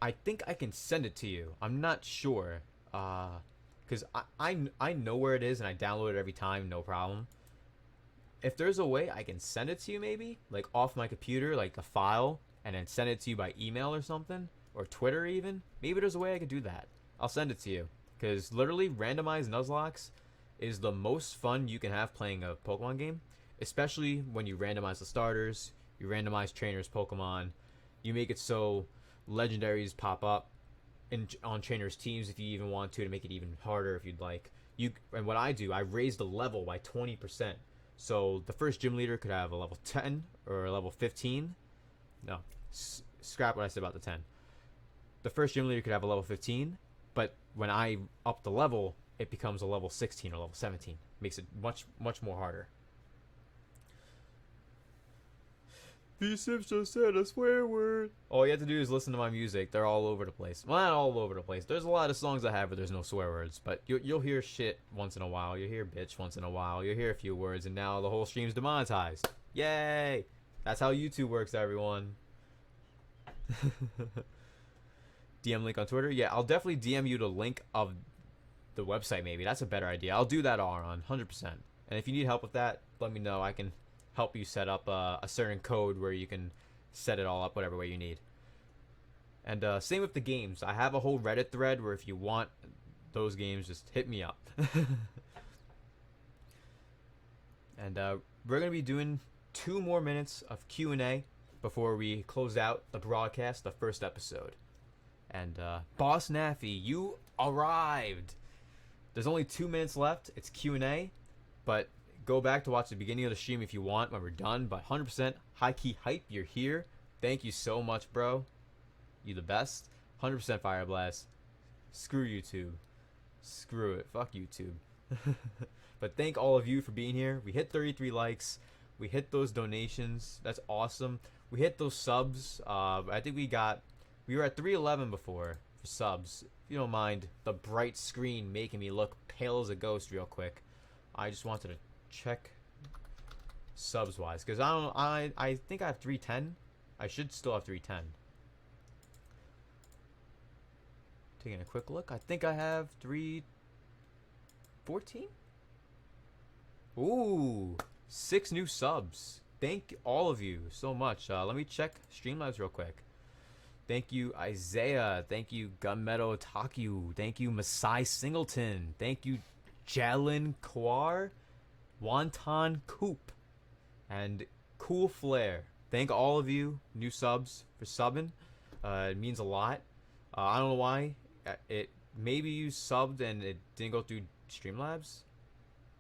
I think I can send it to you. I'm not sure. Because I know where it is and I download it every time, no problem. If there's a way I can send it to you maybe, like off my computer, like a file, and then send it to you by email or something, or Twitter even, maybe there's a way I could do that. I'll send it to you. Because literally, randomized Nuzlocks is the most fun you can have playing a Pokemon game. Especially when you randomize the starters, you randomize trainers Pokemon, you make it so legendaries pop up on trainers teams if you even want to make it even harder if you'd like. And what I do, I raise the level by 20%. So the first gym leader could have a level 10 or a level 15. No, scrap what I said about the 10. The first gym leader could have a level 15, but when I up the level, it becomes a level 16 or level 17. Makes it much more harder. V-CiPz just said a swear word. All you have to do is listen to my music. They're all over the place. Well, not all over the place. There's a lot of songs I have where there's no swear words. But you'll hear shit once in a while. You'll hear bitch once in a while. You'll hear a few words. And now the whole stream's demonetized. Yay! That's how YouTube works, everyone. DM link on Twitter? Yeah, I'll definitely DM you the link of the website maybe. That's a better idea. I'll do that, Aaron. 100%. And if you need help with that, let me know. I can help you set up a certain code where you can set it all up whatever way you need. And same with the games. I have a whole Reddit thread where if you want those games, just hit me up. And we're going to be doing 2 more minutes of Q&A before we close out the broadcast, the first episode. And Boss Naffy, you arrived. There's only 2 minutes left. It's Q&A, but go back to watch the beginning of the stream if you want when we're done. But 100% high key hype, you're here. Thank you so much, bro. You the best. 100% Fire Blast. Screw YouTube. Screw it. Fuck YouTube. But thank all of you for being here. We hit 33 likes. We hit those donations. That's awesome. We hit those subs. I think we were at 311 before for subs. If you don't mind the bright screen making me look pale as a ghost real quick. I just wanted to check subs wise because I think I have 310. I should still have 310. Taking a quick look, I think I have 314. Ooh, 6 new subs. Thank all of you so much. Let me check Streamlabs real quick. Thank you, Isaiah. Thank you, Gunmeadow Taku. Thank you, Masai Singleton. Thank you, Jalen Kawar. Wonton Coop and Cool Flare. Thank all of you new subs for subbing. It means a lot. I don't know why. It maybe you subbed and it didn't go through Streamlabs.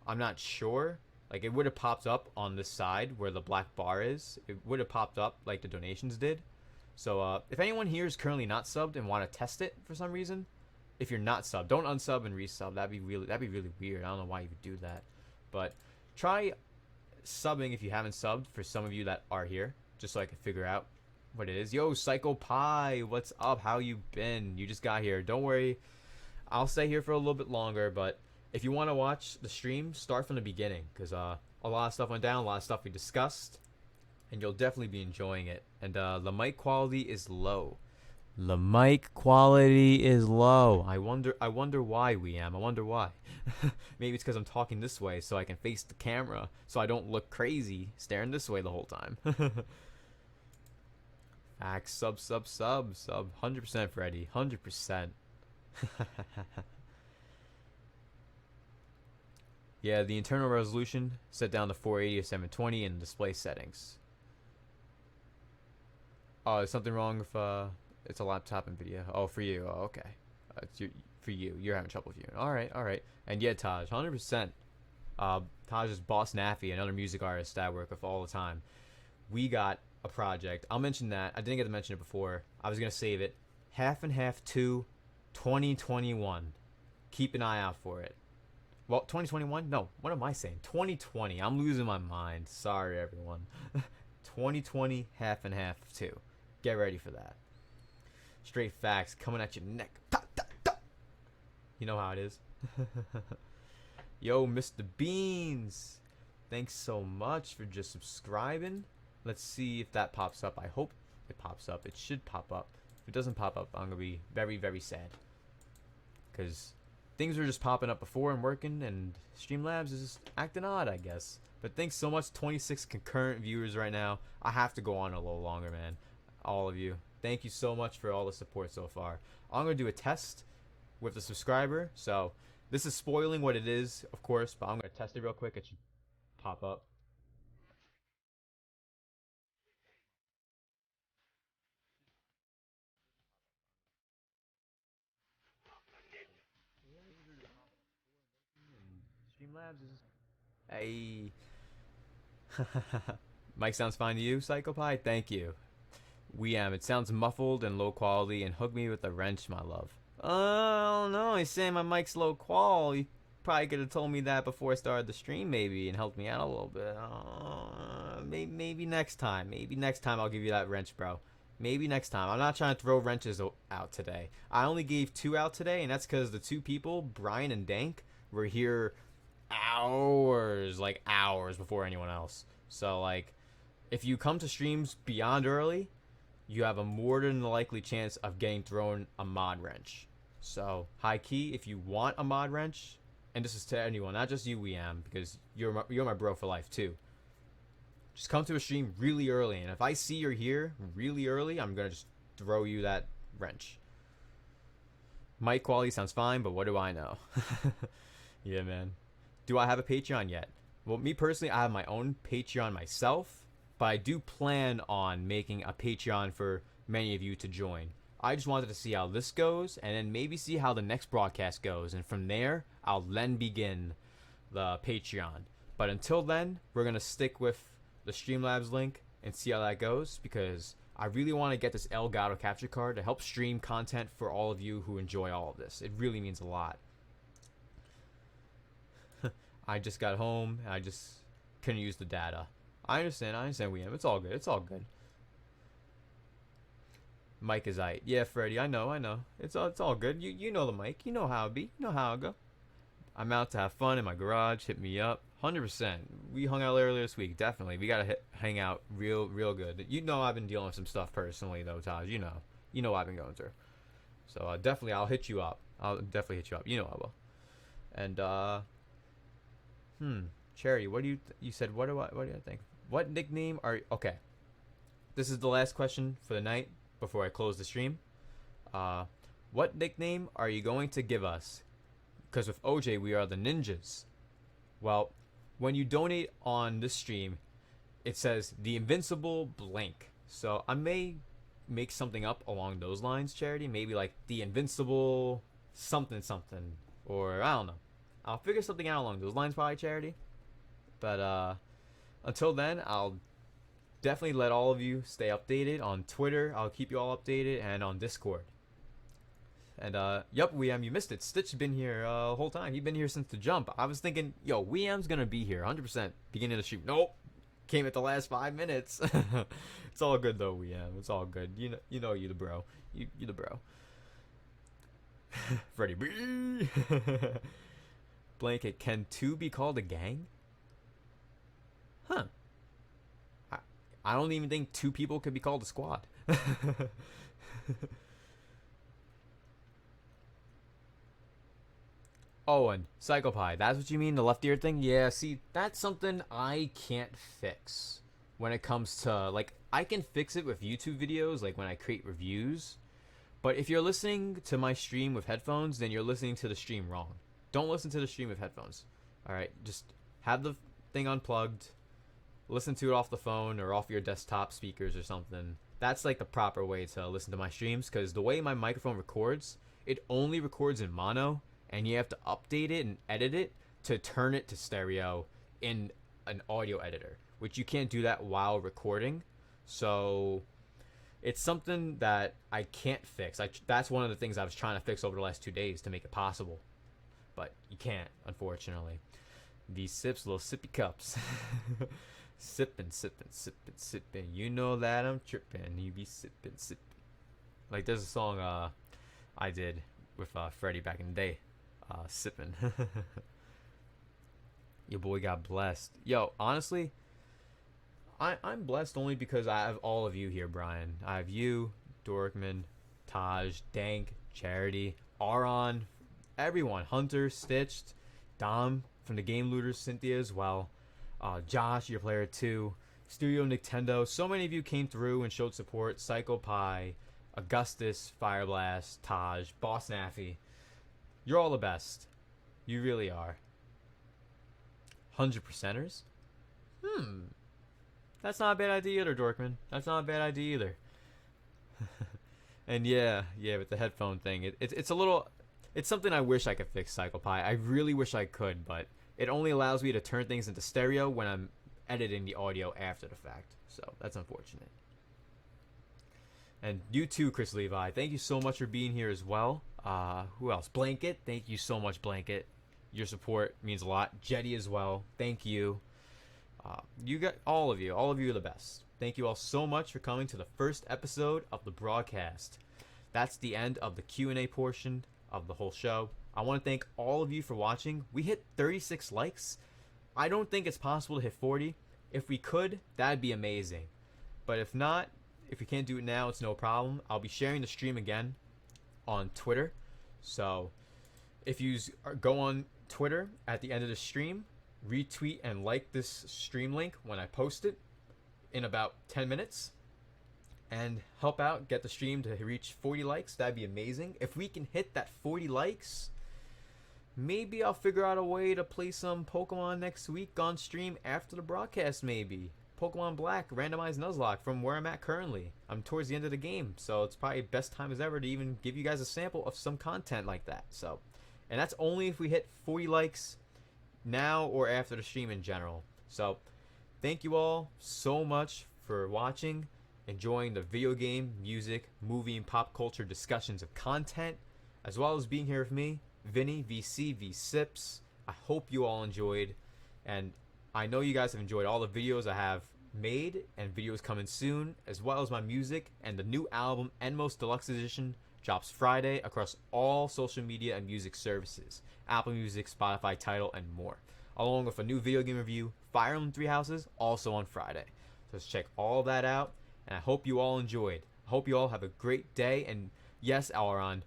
I'm not sure. Like it would have popped up on this side where the black bar is. It would have popped up like the donations did. So if anyone here is currently not subbed and want to test it for some reason, if you're not subbed, don't unsub and resub. That'd be really weird. I don't know why you would do that, but try subbing if you haven't subbed for some of you that are here, just so I can figure out what it is. Yo, Psycho Pie, what's up? How you been? You just got here. Don't worry, I'll stay here for a little bit longer, but if you want to watch the stream, start from the beginning, because a lot of stuff went down, a lot of stuff we discussed, and you'll definitely be enjoying it. And the mic quality is low. The mic quality is low. I wonder why, I wonder why. Maybe it's because I'm talking this way so I can face the camera so I don't look crazy staring this way the whole time. Facts, sub. 100% Freddy. 100%. Yeah, the internal resolution set down to 480 or 720 in display settings. Oh, is something wrong with it's a laptop and video? Oh, for you. Oh, okay. For you. You're having trouble viewing. All right. And yeah, Taj, 100%. Taj is Boss Naffy, another music artist that I work with all the time. We got a project. I'll mention that. I didn't get to mention it before. I was gonna save it. Half and Half 2, 2021. Keep an eye out for it. Well, 2021? No, what am I saying? 2020. I'm losing my mind. Sorry, everyone. 2020, Half and Half 2. Get ready for that. Straight facts coming at your neck. Ta, ta, ta. You know how it is. Yo, Mr. Beans. Thanks so much for just subscribing. Let's see if that pops up. I hope it pops up. It should pop up. If it doesn't pop up, I'm going to be very, very sad. Because things were just popping up before and working, and Streamlabs is just acting odd, I guess. But thanks so much. 26 concurrent viewers right now. I have to go on a little longer, man. All of you. Thank you so much for all the support so far. I'm going to do a test with the subscriber. So this is spoiling what it is, of course, but I'm going to test it real quick. It should pop up. Streamlabs is... Hey. Mic sounds fine to you, Psychopie? Thank you. It sounds muffled and low quality, and hook me with a wrench, my love. Oh no, he's saying my mic's low quality. You probably could have told me that before I started the stream, maybe, and helped me out a little bit. Maybe next time. Maybe next time I'll give you that wrench, bro. Maybe next time. I'm not trying to throw wrenches out today. I only gave 2 out today, and that's because the 2 people, Brian and Dank, were here hours before anyone else. So, like, if you come to streams beyond early, you have a more than likely chance of getting thrown a mod wrench. So, high key, if you want a mod wrench, and this is to anyone, not just you, because you're my bro for life too. Just come to a stream really early, and if I see you're here really early, I'm gonna just throw you that wrench. Mic quality sounds fine, but what do I know? Yeah, man. Do I have a Patreon yet? Well, me personally, I have my own Patreon myself, but I do plan on making a Patreon for many of you to join. I just wanted to see how this goes, and then maybe see how the next broadcast goes, and from there, I'll then begin the Patreon. But until then, we're going to stick with the Streamlabs link and see how that goes, because I really want to get this Elgato capture card to help stream content for all of you who enjoy all of this. It really means a lot. I just got home, and I just couldn't use the data. I understand, William. It's all good. Mike is aight. Yeah, Freddy, I know. It's all good. You know the mic. You know how it be. You know how it go. I'm out to have fun in my garage. Hit me up. 100%. We hung out earlier this week. Definitely. We gotta hang out real good. You know I've been dealing with some stuff personally, though, Taj. You know what I've been going through. So definitely, I'll hit you up. I'll definitely hit you up. You know I will. And Cherry, what do you said? What do I think? What nickname are you... Okay. This is the last question for the night before I close the stream. What nickname are you going to give us? Because with OJ, we are the ninjas. Well, when you donate on this stream, it says the invincible blank. So I may make something up along those lines, Charity. Maybe like the invincible something something, or I don't know. I'll figure something out along those lines, probably Charity. But until then, I'll definitely let all of you stay updated on Twitter. I'll keep you all updated, and on Discord. And yep, Weem, you missed it. Stitch's been here the whole time. He's been here since the jump. I was thinking, yo, Weem's gonna be here 100% beginning of the shoot. Nope, came at the last 5 minutes. It's all good though, Weem. It's all good. You know you the bro. You the bro. Freddie B. Blanket, can two be called a gang? Huh. I don't even think two people could be called a squad. Oh, and Psychopie, that's what you mean, the left ear thing? Yeah, see, that's something I can't fix when it comes to, like, I can fix it with YouTube videos, like when I create reviews, but if you're listening to my stream with headphones, then you're listening to the stream wrong. Don't listen to the stream with headphones. Alright, just have the thing unplugged, listen to it off the phone or off your desktop speakers or something. That's like the proper way to listen to my streams, because the way my microphone records, it only records in mono, and you have to update it and edit it to turn it to stereo in an audio editor, which you can't do that while recording. So it's something that I can't fix. That's one of the things I was trying to fix over the last 2 days to make it possible, but you can't, unfortunately. V-CiPz, little sippy cups. Sippin', sippin', sippin', sippin'. You know that I'm trippin'. You be sippin', sippin'. Like, there's a song I did with Freddie back in the day. Sippin'. Your boy got blessed. Yo, honestly, I'm blessed only because I have all of you here, Brian. I have you, Dorkman, Taj, Dank, Charity, Aron, everyone. Hunter, Stitched, Dom from the Game Looters, Cynthia as well. Josh, your player 2, Studio Nintendo. So many of you came through and showed support. Psycho Pie, Augustus, Fireblast, Taj, Boss Naffy. You're all the best. You really are. 100%ers? That's not a bad idea either, Dorkman. That's not a bad idea either. And yeah, with the headphone thing, it's a little... It's something I wish I could fix, Psychopie. I really wish I could, but it only allows me to turn things into stereo when I'm editing the audio after the fact. So that's unfortunate. And you too, Chris Levi. Thank you so much for being here as well. Who else? Blanket. Thank you so much, Blanket. Your support means a lot. Jetty as well. Thank you. You got all of you. All of you are the best. Thank you all so much for coming to the first episode of the broadcast. That's the end of the Q&A portion of the whole show. I want to thank all of you for watching. We hit 36 likes. I don't think it's possible to hit 40. If we could, that'd be amazing. But if not, if we can't do it now, it's no problem. I'll be sharing the stream again on Twitter. So if you go on Twitter at the end of the stream, retweet and like this stream link when I post it in about 10 minutes, and help out, get the stream to reach 40 likes. That'd be amazing. If we can hit that 40 likes, maybe I'll figure out a way to play some Pokemon next week on stream after the broadcast, maybe. Pokemon Black, randomized Nuzlocke from where I'm at currently. I'm towards the end of the game, so it's probably best time as ever to even give you guys a sample of some content like that. So, and that's only if we hit 40 likes now or after the stream in general. So, thank you all so much for watching, enjoying the video game, music, movie, and pop culture discussions of content, as well as being here with me, Vinny, VC, V-CiPz. I hope you all enjoyed, and I know you guys have enjoyed all the videos I have made and videos coming soon, as well as my music, and the new album, Enmos Deluxe Edition, drops Friday across all social media and music services, Apple Music, Spotify, Tidal, and more, along with a new video game review, Fire Emblem Three Houses, also on Friday. So let's check all that out, and I hope you all enjoyed. I hope you all have a great day, and yes, Elron,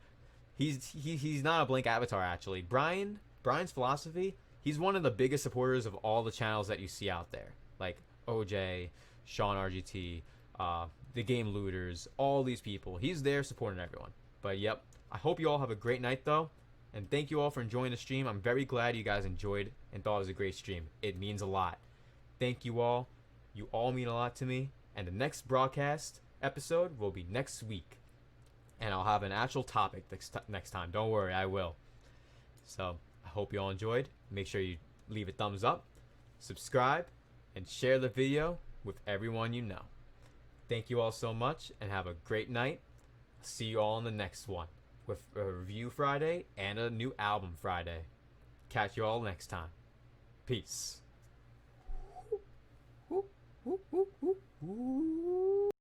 he's not a blank avatar, actually. Brian's philosophy, he's one of the biggest supporters of all the channels that you see out there, like OJ, Sean RGT, the Game Looters, all these people. He's there supporting everyone. But yep, I hope you all have a great night though, and thank you all for enjoying the stream. I'm very glad you guys enjoyed and thought it was a great stream. It means a lot. Thank you all. You all mean a lot to me, and the next broadcast episode will be next week. and I'll have an actual topic next time. Don't worry, I will. So I hope you all enjoyed. Make sure you leave a thumbs up, subscribe, and share the video with everyone you know. Thank you all so much, and have a great night. See you all in the next one with a review Friday and a new album Friday. Catch you all next time. Peace.